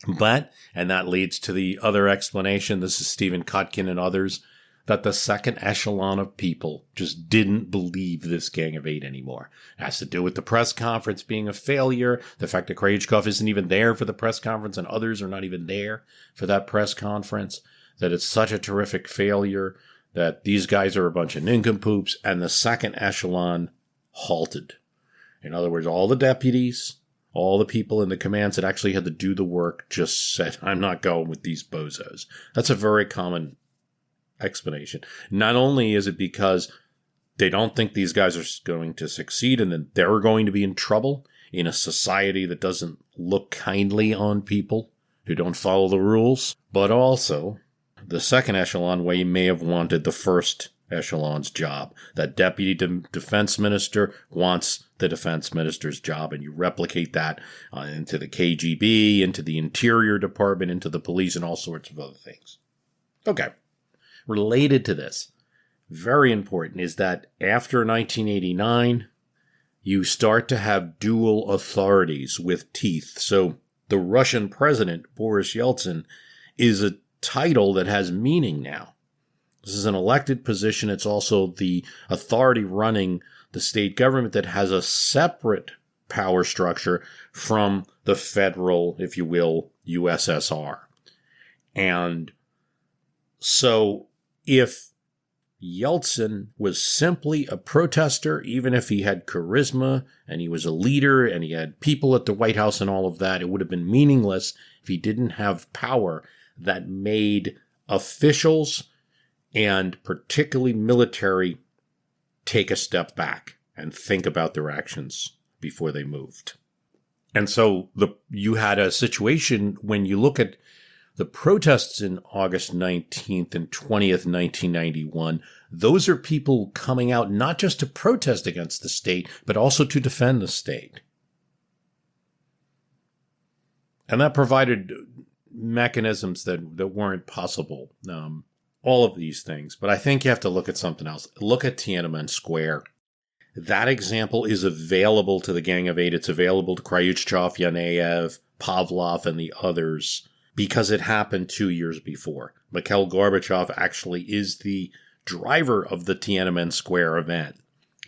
But, and that leads to the other explanation, this is Stephen Kutkin and others, that the second echelon of people just didn't believe this Gang of Eight anymore. It has to do with the press conference being a failure, the fact that Kryuchkov isn't even there for the press conference and others are not even there for that press conference, that it's such a terrific failure, that these guys are a bunch of nincompoops, and the second echelon halted. In other words, all the deputies, all the people in the commands that actually had to do the work just said, I'm not going with these bozos. That's a very common explanation. Not only is it because they don't think these guys are going to succeed and that they're going to be in trouble in a society that doesn't look kindly on people who don't follow the rules, but also the second echelon may have wanted the first echelon's job. That deputy defense minister wants the defense minister's job, and you replicate that into the KGB, into the Interior Department, into the police, and all sorts of other things. Okay. Related to this, very important, is that after 1989, you start to have dual authorities with teeth. So the Russian president, Boris Yeltsin, is a title that has meaning now. This is an elected position. It's also the authority running the state government that has a separate power structure from the federal, if you will, USSR. And so if Yeltsin was simply a protester, even if he had charisma and he was a leader and he had people at the White House and all of that, it would have been meaningless if he didn't have power that made officials and particularly military take a step back and think about their actions before they moved. And so you had a situation when you look at the protests in August 19th and 20th, 1991, those are people coming out not just to protest against the state, but also to defend the state. And that provided mechanisms that weren't possible. All of these things. But I think you have to look at something else. Look at Tiananmen Square. That example is available to the Gang of Eight. It's available to Kryuchkov, Yanayev, Pavlov, and the others because it happened 2 years before. Mikhail Gorbachev actually is the driver of the Tiananmen Square event.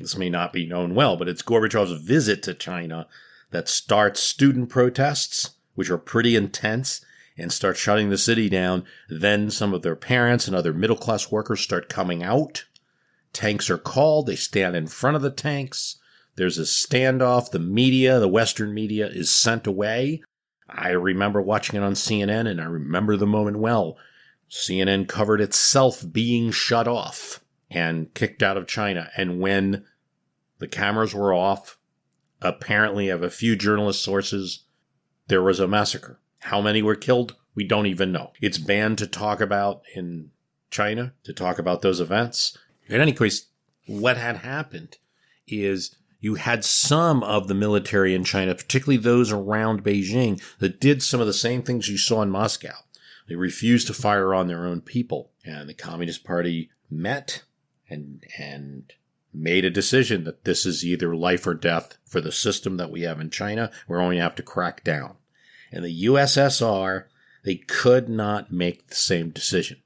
This may not be known well, but it's Gorbachev's visit to China that starts student protests, which are pretty intense, and start shutting the city down. Then some of their parents and other middle-class workers start coming out. Tanks are called. They stand in front of the tanks. There's a standoff. The media, the Western media, is sent away. I remember watching it on CNN, and I remember the moment well. CNN covered itself being shut off and kicked out of China. And when the cameras were off, apparently have a few journalist sources, there was a massacre. How many were killed? We don't even know. It's banned to talk about in China, to talk about those events. In any case, what had happened is you had some of the military in China, particularly those around Beijing, that did some of the same things you saw in Moscow. They refused to fire on their own people. And the Communist Party met and made a decision that this is either life or death for the system that we have in China. We're going to have to crack down. And the USSR, they could not make the same decision.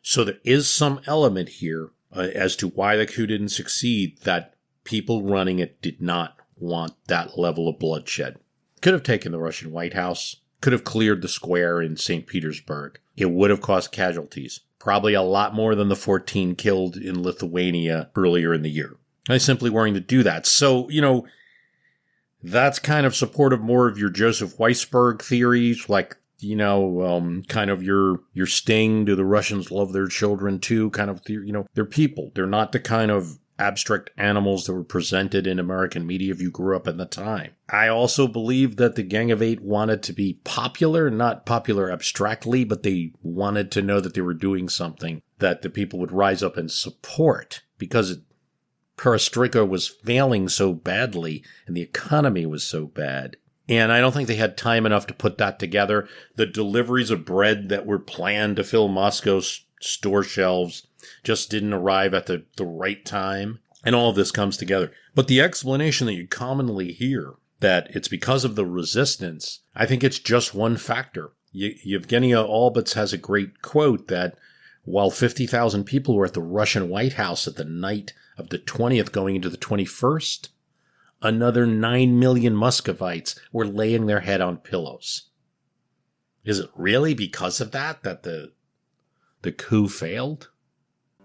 So there is some element here as to why the coup didn't succeed, that people running it did not want that level of bloodshed. Could have taken the Russian White House, could have cleared the square in St. Petersburg. It would have caused casualties, probably a lot more than the 14 killed in Lithuania earlier in the year. They simply weren't to do that. So, that's kind of supportive more of your Joseph Weisberg theories, like, kind of your Sting, do the Russians love their children too, kind of, they're people. They're not the kind of abstract animals that were presented in American media if you grew up in the time. I also believe that the Gang of Eight wanted to be popular, not popular abstractly, but they wanted to know that they were doing something that the people would rise up and support, because perestroika was failing so badly and the economy was so bad. And I don't think they had time enough to put that together. The deliveries of bread that were planned to fill Moscow's store shelves just didn't arrive at the right time. And all of this comes together. But the explanation that you commonly hear, that it's because of the resistance, I think it's just one factor. Yevgeny Albats has a great quote that while 50,000 people were at the Russian White House at the night of the 20th going into the 21st, another 9 million Muscovites were laying their head on pillows. Is it really because of that the coup failed?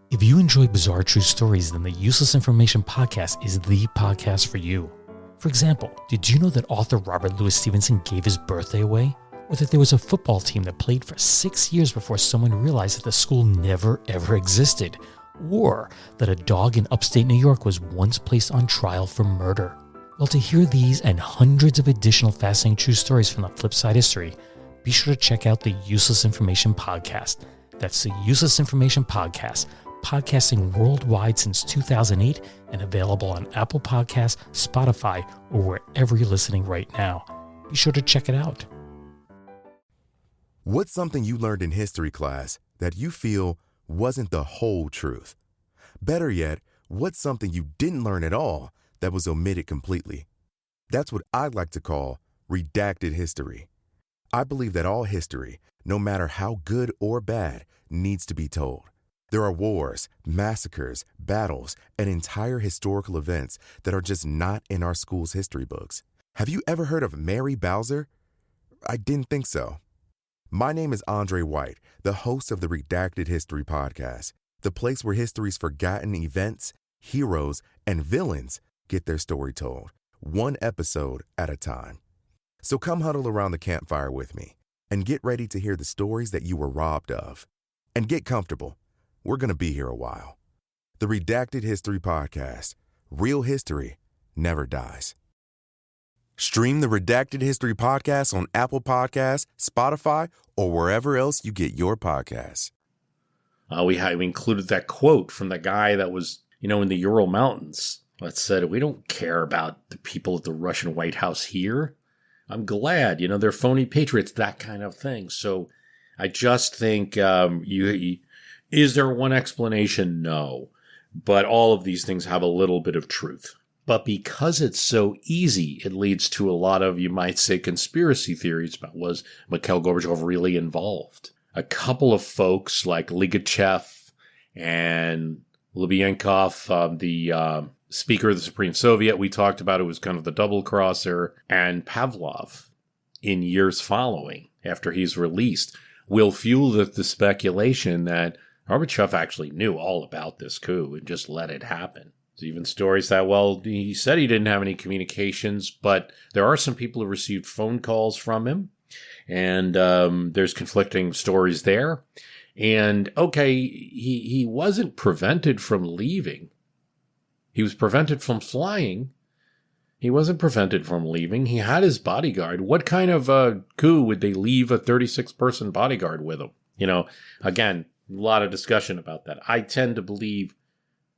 If you enjoy bizarre true stories, then the Useless Information Podcast is the podcast for you. For example, did you know that author Robert Louis Stevenson gave his birthday away? Or that there was a football team that played for 6 years before someone realized that the school never ever existed? Or that a dog in upstate New York was once placed on trial for murder? Well, to hear these and hundreds of additional fascinating true stories from the flip side history, be sure to check out the Useless Information Podcast. That's the Useless Information Podcast, podcasting worldwide since 2008 and available on Apple Podcasts, Spotify, or wherever you're listening right now. Be sure to check it out. What's something you learned in history class that you feel wasn't the whole truth? Better yet, what's something you didn't learn at all that was omitted completely? That's what I'd like to call redacted history. I believe that all history, no matter how good or bad, needs to be told. There are wars, massacres, battles, and entire historical events that are just not in our school's history books. Have you ever heard of Mary Bowser? I didn't think so. My name is Andre White, the host of the Redacted History Podcast, the place where history's forgotten events, heroes, and villains get their story told, one episode at a time. So come huddle around the campfire with me and get ready to hear the stories that you were robbed of. And get comfortable. We're going to be here a while. The Redacted History Podcast. Real history never dies. Stream the Redacted History Podcast on Apple Podcasts, Spotify, or wherever else you get your podcasts. We included that quote from the guy that was, in the Ural Mountains that said, "We don't care about the people at the Russian White House here. I'm glad, they're phony patriots," that kind of thing. So I just think, is there one explanation? No. But all of these things have a little bit of truth. But because it's so easy, it leads to a lot of, you might say, conspiracy theories about, was Mikhail Gorbachev really involved? A couple of folks like Ligachev and Lubyankov, the Speaker of the Supreme Soviet, we talked about, it was kind of the double crosser, and Pavlov in years following, after he's released, will fuel the speculation that Gorbachev actually knew all about this coup and just let it happen. There's even stories that, he said he didn't have any communications, but there are some people who received phone calls from him, and there's conflicting stories there. And, okay, he wasn't prevented from leaving. He was prevented from flying. He wasn't prevented from leaving. He had his bodyguard. What kind of coup would they leave a 36-person bodyguard with him? You know, again, a lot of discussion about that. I tend to believe,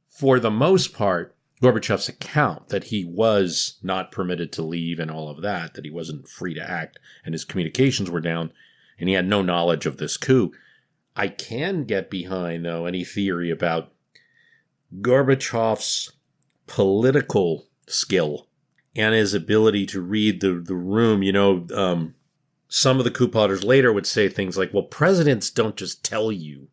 for the most part, Gorbachev's account that he was not permitted to leave and all of that he wasn't free to act, and his communications were down, and he had no knowledge of this coup. I can get behind, though, any theory about Gorbachev's political skill and his ability to read the room. You know, some of the coup plotters later would say things like, well, presidents don't just tell you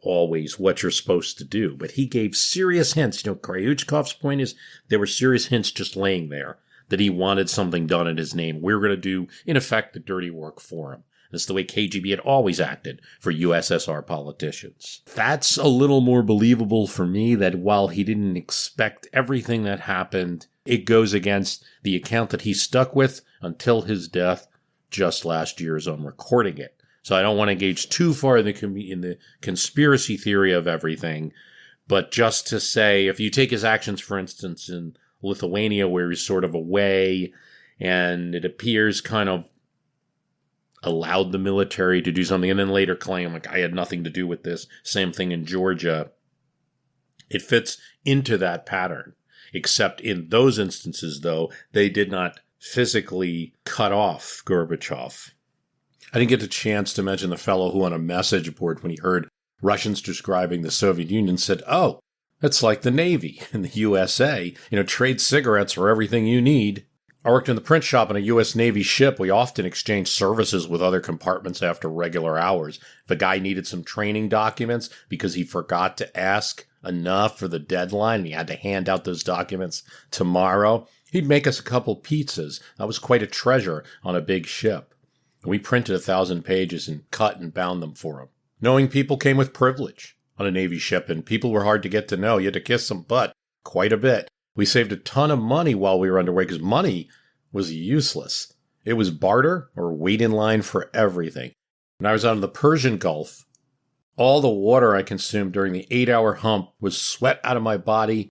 always what you're supposed to do. But he gave serious hints. You know, Kryuchkov's point is there were serious hints just laying there that he wanted something done in his name. We were going to do, in effect, the dirty work for him. That's the way KGB had always acted for USSR politicians. That's a little more believable for me, that while he didn't expect everything that happened, it goes against the account that he stuck with until his death just last year as I'm recording it. So I don't want to engage too far in the conspiracy theory of everything, but just to say, if you take his actions, for instance, in Lithuania, where he's sort of away, and it appears kind of allowed the military to do something, and then later claim, like, I had nothing to do with this. Same thing in Georgia. It fits into that pattern, except in those instances, though, they did not physically cut off Gorbachev. I didn't get a chance to mention the fellow who on a message board, when he heard Russians describing the Soviet Union, said, oh, that's like the Navy in the USA. You know, trade cigarettes for everything you need. I worked in the print shop on a U.S. Navy ship. We often exchanged services with other compartments after regular hours. If a guy needed some training documents because he forgot to ask enough for the deadline and he had to hand out those documents tomorrow, he'd make us a couple pizzas. That was quite a treasure on a big ship. We printed 1,000 pages and cut and bound them for him. Knowing people came with privilege on a Navy ship, and people were hard to get to know. You had to kiss some butt quite a bit. We saved a ton of money while we were underway because money was useless. It was barter or wait in line for everything. When I was out in the Persian Gulf, all the water I consumed during the 8-hour hump was sweat out of my body.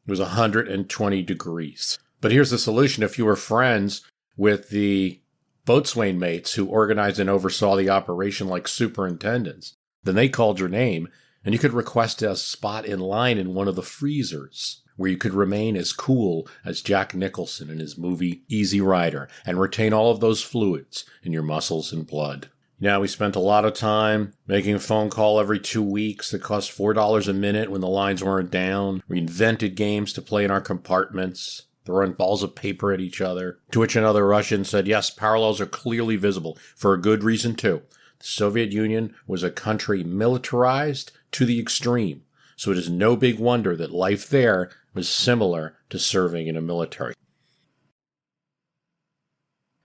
It was 120 degrees. But here's the solution. If you were friends with the boatswain mates who organized and oversaw the operation like superintendents, then they called your name, and you could request a spot in line in one of the freezers, where you could remain as cool as Jack Nicholson in his movie Easy Rider and retain all of those fluids in your muscles and blood. Now, we spent a lot of time making a phone call every 2 weeks that cost $4 a minute when the lines weren't down. We invented games to play in our compartments, throwing balls of paper at each other, to which another Russian said, yes, parallels are clearly visible, for a good reason too. The Soviet Union was a country militarized to the extreme, so it is no big wonder that life there was similar to serving in a military.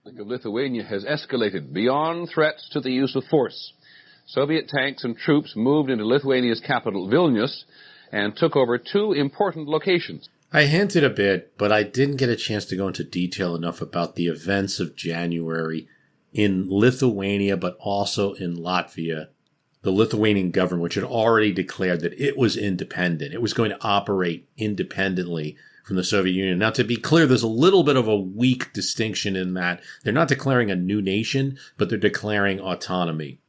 Of Lithuania has escalated beyond threats to the use of force. Soviet tanks and troops moved into Lithuania's capital, Vilnius, and took over 2 important locations. I hinted a bit, but I didn't get a chance to go into detail enough about the events of January in Lithuania, but also in Latvia. The Lithuanian government, which had already declared that it was independent. It was going to operate independently from the Soviet Union. Now, to be clear, there's a little bit of a weak distinction in that they're not declaring a new nation, but they're declaring autonomy.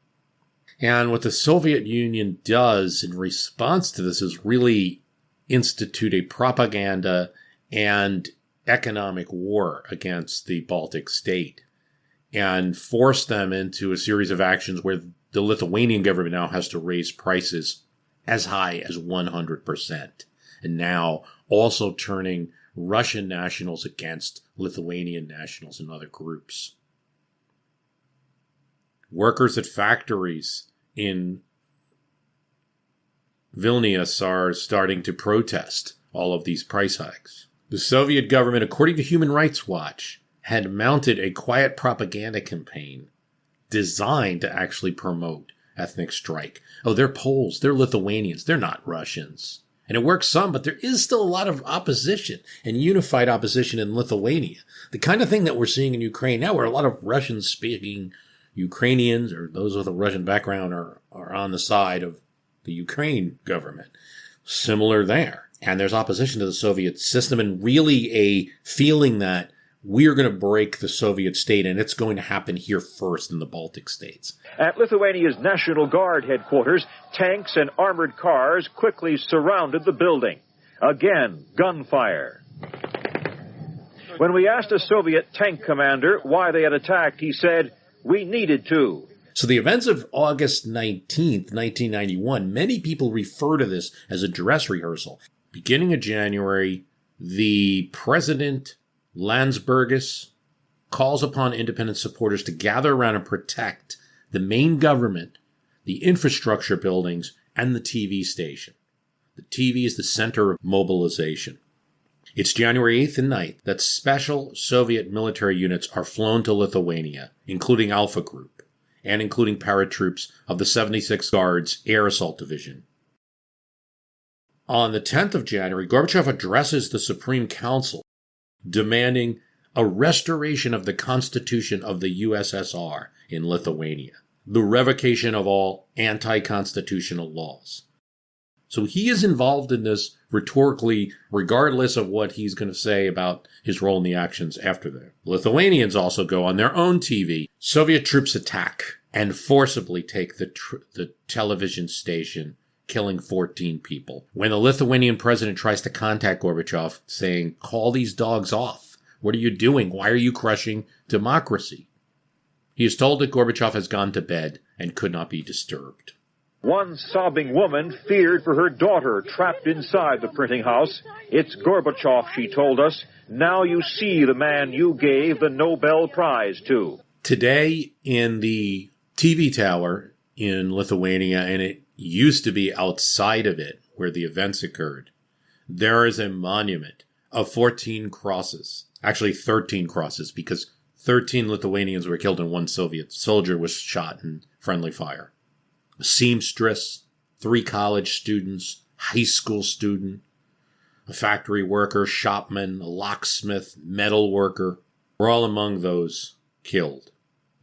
And what the Soviet Union does in response to this is really institute a propaganda and economic war against the Baltic state and force them into a series of actions where the Lithuanian government now has to raise prices as high as 100%. And now also turning Russian nationals against Lithuanian nationals and other groups. Workers at factories in Vilnius are starting to protest all of these price hikes. The Soviet government, according to Human Rights Watch, had mounted a quiet propaganda campaign designed to actually promote ethnic strike. Oh, they're Poles, they're Lithuanians, they're not Russians. And it works some, but there is still a lot of opposition and unified opposition in Lithuania. The kind of thing that we're seeing in Ukraine now, where a lot of Russian-speaking Ukrainians or those with a Russian background are on the side of the Ukraine government. similar there. And there's opposition to the Soviet system and really a feeling that we are going to break the Soviet state, and it's going to happen here first in the Baltic states. At Lithuania's National Guard headquarters, tanks and armored cars quickly surrounded the building. Again, gunfire. When we asked a Soviet tank commander why they had attacked, he said, "We needed to." So the events of August 19th, 1991, many people refer to this as a dress rehearsal. Beginning of January, the president, Landsbergis, calls upon independent supporters to gather around and protect the main government, the infrastructure buildings, and the TV station. The TV is the center of mobilization. It's January 8th and 9th that special Soviet military units are flown to Lithuania, including Alpha Group, and including paratroops of the 76th Guards Air Assault Division. On the 10th of January, Gorbachev addresses the Supreme Council, demanding a restoration of the Constitution of the USSR in Lithuania, the revocation of all anti-constitutional laws. So he is involved in this rhetorically, regardless of what he's going to say about his role in the actions after that. Lithuanians also go on their own TV. Soviet troops attack and forcibly take the television station, killing 14 people. When the Lithuanian president tries to contact Gorbachev, saying, "Call these dogs off. What are you doing? Why are you crushing democracy?" He is told that Gorbachev has gone to bed and could not be disturbed. One sobbing woman feared for her daughter trapped inside the printing house. "It's Gorbachev," she told us. "Now you see the man you gave the Nobel Prize to." Today in the TV tower in Lithuania, and it used to be outside of it where the events occurred, there is a monument of 14 crosses. Actually 13 crosses, because 13 Lithuanians were killed and one Soviet soldier was shot in friendly fire. A seamstress, 3 college students, high school student, a factory worker, shopman, a locksmith, metal worker, were all among those killed.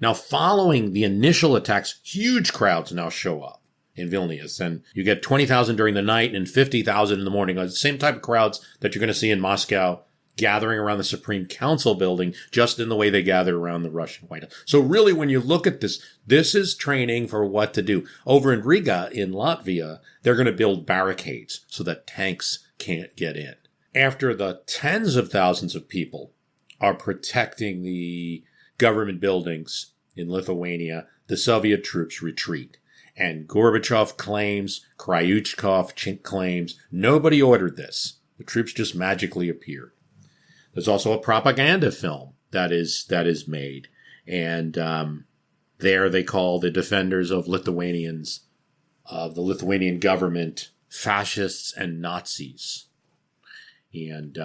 Now, following the initial attacks, huge crowds now show up in Vilnius, and you get 20,000 during the night and 50,000 in the morning. The same type of crowds that you're going to see in Moscow gathering around the Supreme Council building, just in the way they gather around the Russian White House. So really, when you look at this, this is training for what to do. Over in Riga, in Latvia, they're going to build barricades so that tanks can't get in. After the tens of thousands of people are protecting the government buildings in Lithuania, the Soviet troops retreat. And Gorbachev claims, Kryuchkov claims, nobody ordered this. The troops just magically appeared. There's also a propaganda film that is made. And there they call the defenders of Lithuanians, of the Lithuanian government, fascists and Nazis. And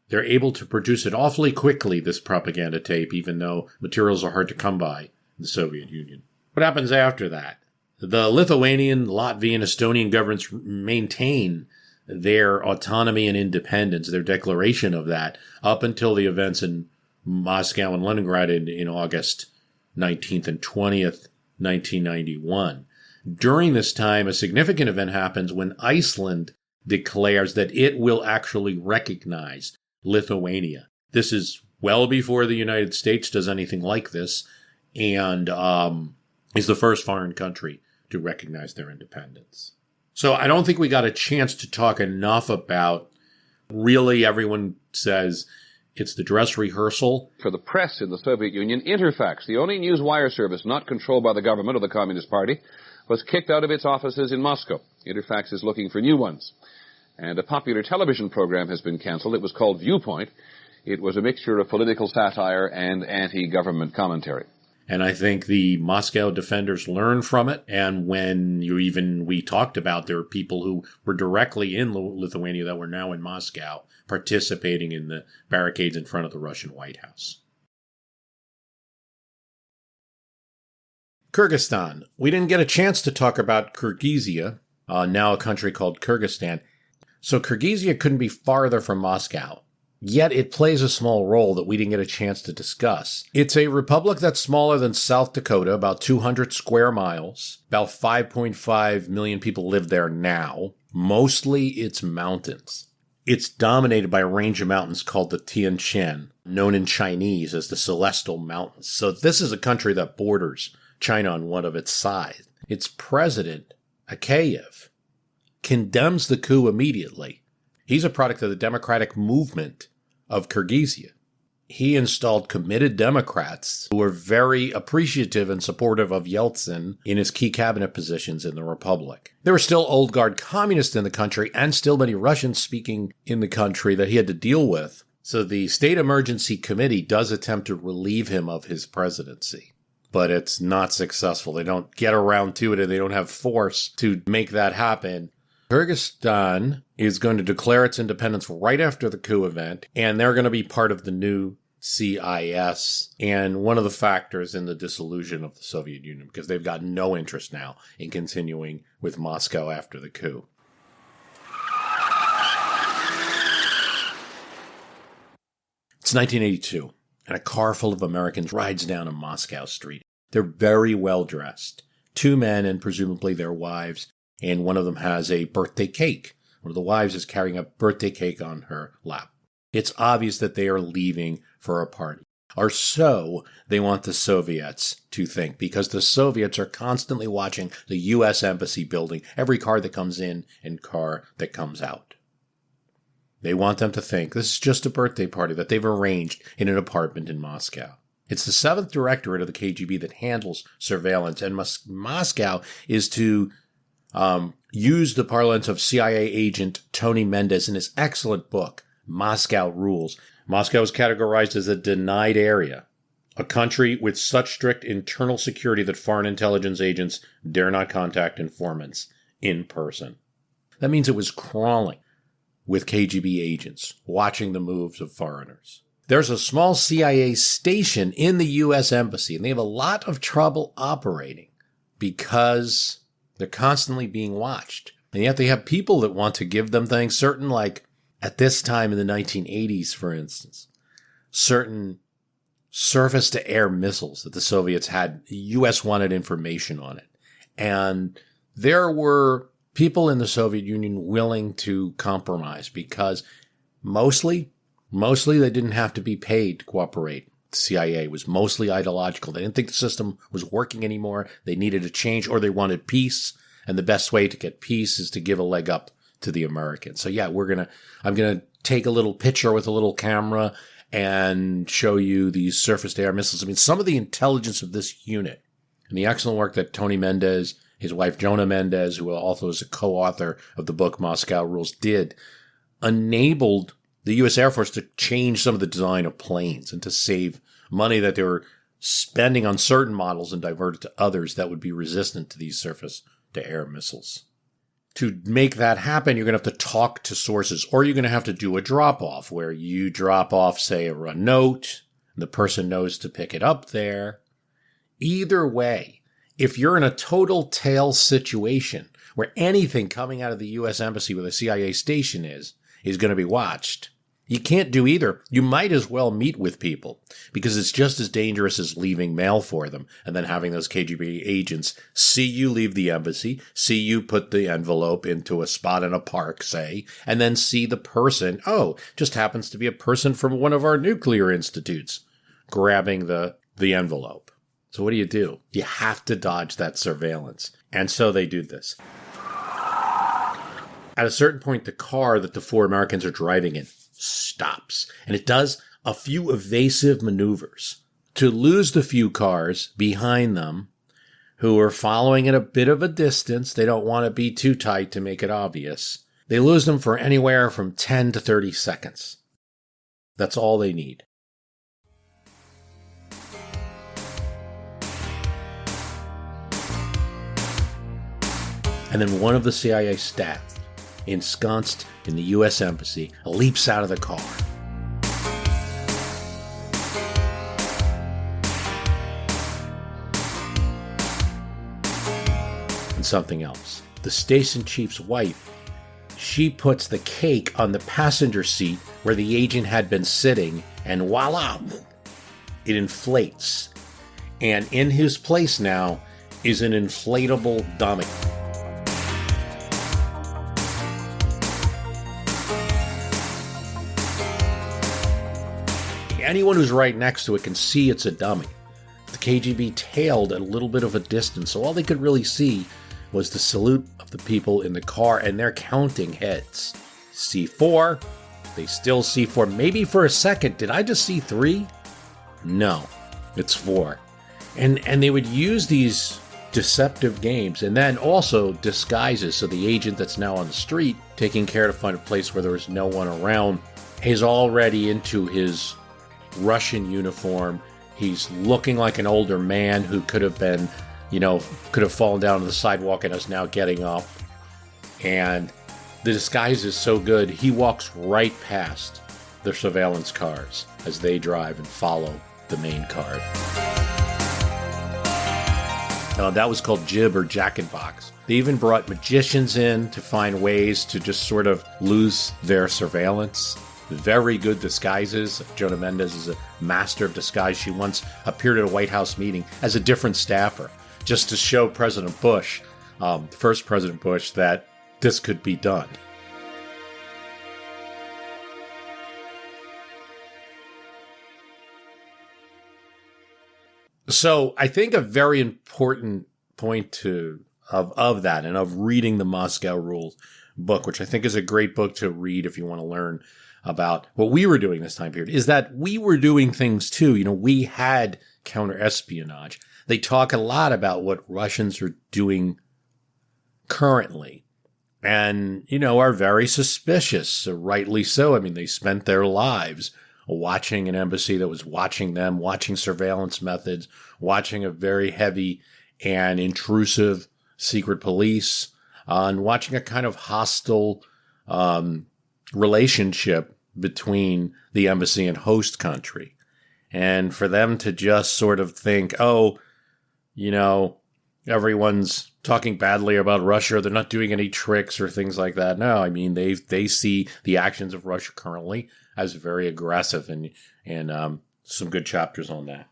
they're able to produce it awfully quickly, this propaganda tape, even though materials are hard to come by in the Soviet Union. What happens after that? The Lithuanian, Latvian, Estonian governments maintain their autonomy and independence, their declaration of that, up until the events in Moscow and Leningrad in August 19th and 20th, 1991. During this time, a significant event happens when Iceland declares that it will actually recognize Lithuania. This is well before the United States does anything like this, and is the first foreign country to recognize their independence. So I don't think we got a chance to talk enough about, really everyone says it's the dress rehearsal. For the press in the Soviet Union, Interfax, the only news wire service not controlled by the government or the Communist Party, was kicked out of its offices in Moscow. Interfax is looking for new ones. And a popular television program has been canceled. It was called Viewpoint. It was a mixture of political satire and anti-government commentary. And I think the Moscow defenders learned from it. And when we talked about there were people who were directly in Lithuania that were now in Moscow participating in the barricades in front of the Russian White House. Kyrgyzstan. We didn't get a chance to talk about Kyrgyzia, now a country called Kyrgyzstan. So Kyrgyzia couldn't be farther from Moscow yet it plays a small role that we didn't get a chance to discuss. It's a republic that's smaller than South Dakota, about 200 square miles. About 5.5 million people live there now. Mostly it's mountains. It's dominated by a range of mountains called the Tian Shan, known in Chinese as the Celestial Mountains. So this is a country that borders China on one of its sides. Its president, Akayev, condemns the coup immediately. He's a product of the democratic movement of Kyrgyzia. He installed committed Democrats who were very appreciative and supportive of Yeltsin in his key cabinet positions in the republic. There were still old guard communists in the country and still many Russians speaking in the country that he had to deal with. So the State Emergency Committee does attempt to relieve him of his presidency, but it's not successful. They don't get around to it and they don't have force to make that happen. Kyrgyzstan is going to declare its independence right after the coup event, and they're going to be part of the new CIS, and one of the factors in the dissolution of the Soviet Union, because they've got no interest now in continuing with Moscow after the coup. It's 1982, and a car full of Americans rides down a Moscow street. They're very well dressed. 2 men and presumably their wives, and one of them has a birthday cake. One of the wives is carrying a birthday cake on her lap. It's obvious that they are leaving for a party. Or so they want the Soviets to think, because the Soviets are constantly watching the U.S. Embassy building, every car that comes in and car that comes out. They want them to think this is just a birthday party that they've arranged in an apartment in Moscow. It's the 7th Directorate of the KGB that handles surveillance, and Moscow is to use the parlance of CIA agent Tony Mendez in his excellent book, Moscow Rules. Moscow is categorized as a denied area, a country with such strict internal security that foreign intelligence agents dare not contact informants in person. That means it was crawling with KGB agents, watching the moves of foreigners. There's a small CIA station in the U.S. Embassy, and they have a lot of trouble operating because they're constantly being watched. And yet they have people that want to give them things, certain, like at this time in the 1980s, for instance, certain surface-to-air missiles that the Soviets had, the U.S. wanted information on it. And there were people in the Soviet Union willing to compromise because mostly they didn't have to be paid to cooperate. The CIA was mostly ideological. They didn't think the system was working anymore. They needed a change, or they wanted peace. And the best way to get peace is to give a leg up to the Americans. So yeah, I'm going to take a little picture with a little camera and show you these surface-to-air missiles. I mean, some of the intelligence of this unit and the excellent work that Tony Mendez, his wife Jonah Mendez, who also is a co-author of the book Moscow Rules, did, enabled the U.S. Air Force to change some of the design of planes and to save money that they were spending on certain models and divert it to others that would be resistant to these surface-to-air missiles. To make that happen, you're going to have to talk to sources, or you're going to have to do a drop-off where you drop off, say, a note, and the person knows to pick it up there. Either way, if you're in a total tail situation where anything coming out of the U.S. Embassy where the CIA station is going to be watched, you can't do either. You might as well meet with people because it's just as dangerous as leaving mail for them and then having those KGB agents see you leave the embassy, see you put the envelope into a spot in a park, say, and then see the person, just happens to be a person from one of our nuclear institutes grabbing the envelope. So what do? You have to dodge that surveillance. And so they do this. At a certain point, the car that the 4 Americans are driving in stops, and it does a few evasive maneuvers to lose the few cars behind them who are following at a bit of a distance. They don't want to be too tight to make it obvious. They lose them for anywhere from 10 to 30 seconds. That's all they need. And then one of the CIA staff, ensconced in the U.S. Embassy, leaps out of the car. And something else. The station chief's wife she puts the cake on the passenger seat where the agent had been sitting, and voila, it inflates. And in his place now is an inflatable dummy. Anyone who's right next to it can see it's a dummy. The KGB tailed at a little bit of a distance, so all they could really see was the salute of the people in the car, and they're counting heads. C4, they still see 4. Maybe for a second, did I just see 3? No, it's 4. And they would use these deceptive games and then also disguises. So the agent that's now on the street, taking care to find a place where there is no one around, is already into his Russian uniform. He's looking like an older man who could have been, could have fallen down to the sidewalk and is now getting up. And the disguise is so good, he walks right past the surveillance cars as they drive and follow the main car. That was called Jib or Jack in Box. They even brought magicians in to find ways to just sort of lose their surveillance. Very good disguises. Jonah Mendez is a master of disguise. She once appeared at a White House meeting as a different staffer, just to show President Bush, first President Bush, that this could be done. So I think a very important point of that and of reading the Moscow Rules book, which I think is a great book to read if you want to learn about what we were doing this time period, is that we were doing things too. We had counter-espionage. They talk a lot about what Russians are doing currently and, are very suspicious, rightly so. I mean, they spent their lives watching an embassy that was watching them, watching surveillance methods, watching a very heavy and intrusive secret police, and watching a kind of hostile relationship between the embassy and host country. And for them to just sort of think, everyone's talking badly about Russia, they're not doing any tricks or things like that. No, I mean, they see the actions of Russia currently as very aggressive, and some good chapters on that.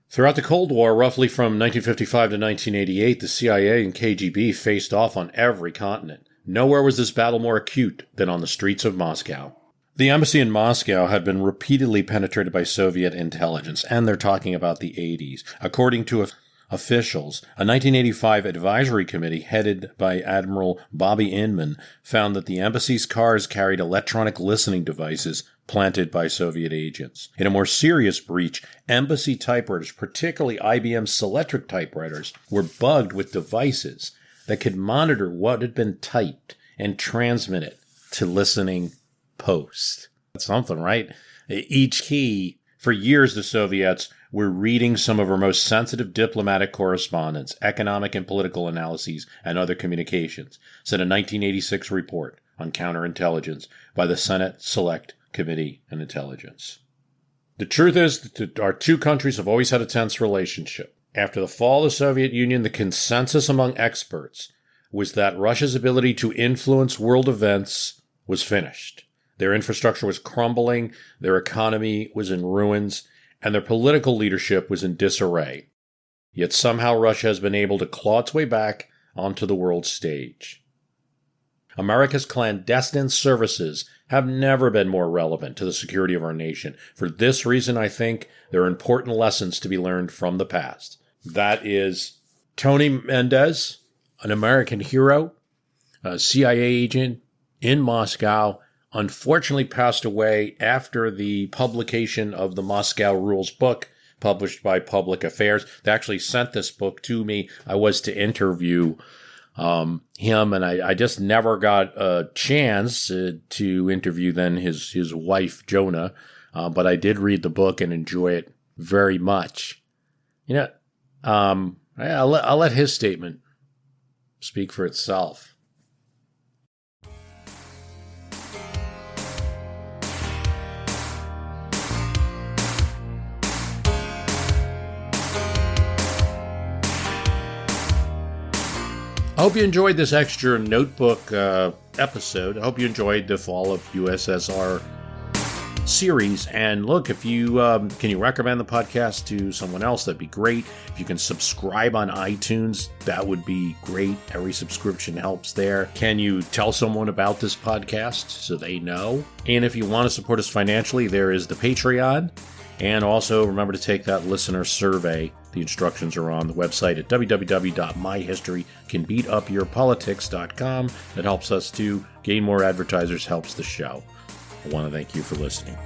Throughout the Cold War, roughly from 1955 to 1988, the CIA and KGB faced off on every continent. Nowhere was this battle more acute than on the streets of Moscow. The embassy in Moscow had been repeatedly penetrated by Soviet intelligence, and they're talking about the 80s. According to officials, a 1985 advisory committee headed by Admiral Bobby Inman found that the embassy's cars carried electronic listening devices planted by Soviet agents. In a more serious breach, embassy typewriters, particularly IBM Selectric typewriters, were bugged with devices that could monitor what had been typed and transmit it to listening post. That's something, right? Each key, for years the Soviets were reading some of our most sensitive diplomatic correspondence, economic and political analyses, and other communications, said a 1986 report on counterintelligence by the Senate Select Committee on Intelligence. The truth is that our two countries have always had a tense relationship. After the fall of the Soviet Union, the consensus among experts was that Russia's ability to influence world events was finished. Their infrastructure was crumbling, their economy was in ruins, and their political leadership was in disarray. Yet somehow Russia has been able to claw its way back onto the world stage. America's clandestine services have never been more relevant to the security of our nation. For this reason, I think there are important lessons to be learned from the past. That is Tony Mendez, an American hero, a CIA agent in Moscow, unfortunately passed away after the publication of the Moscow Rules book, published by Public Affairs. They actually sent this book to me. I was to interview him, and I just never got a chance to interview then his wife, Jonah, but I did read the book and enjoy it very much. I'll let his statement speak for itself. I hope you enjoyed this extra notebook episode. I hope you enjoyed the Fall of USSR series. And look, if you can you recommend the podcast to someone else, that'd be great. If you can subscribe on iTunes, that would be great. Every subscription helps there. Can you tell someone about this podcast so they know? And if you want to support us financially, there is the Patreon. And also remember to take that listener survey. The instructions are on the website at www.myhistorycanbeatupyourpolitics.com. That helps us to gain more advertisers, helps the show. I want to thank you for listening.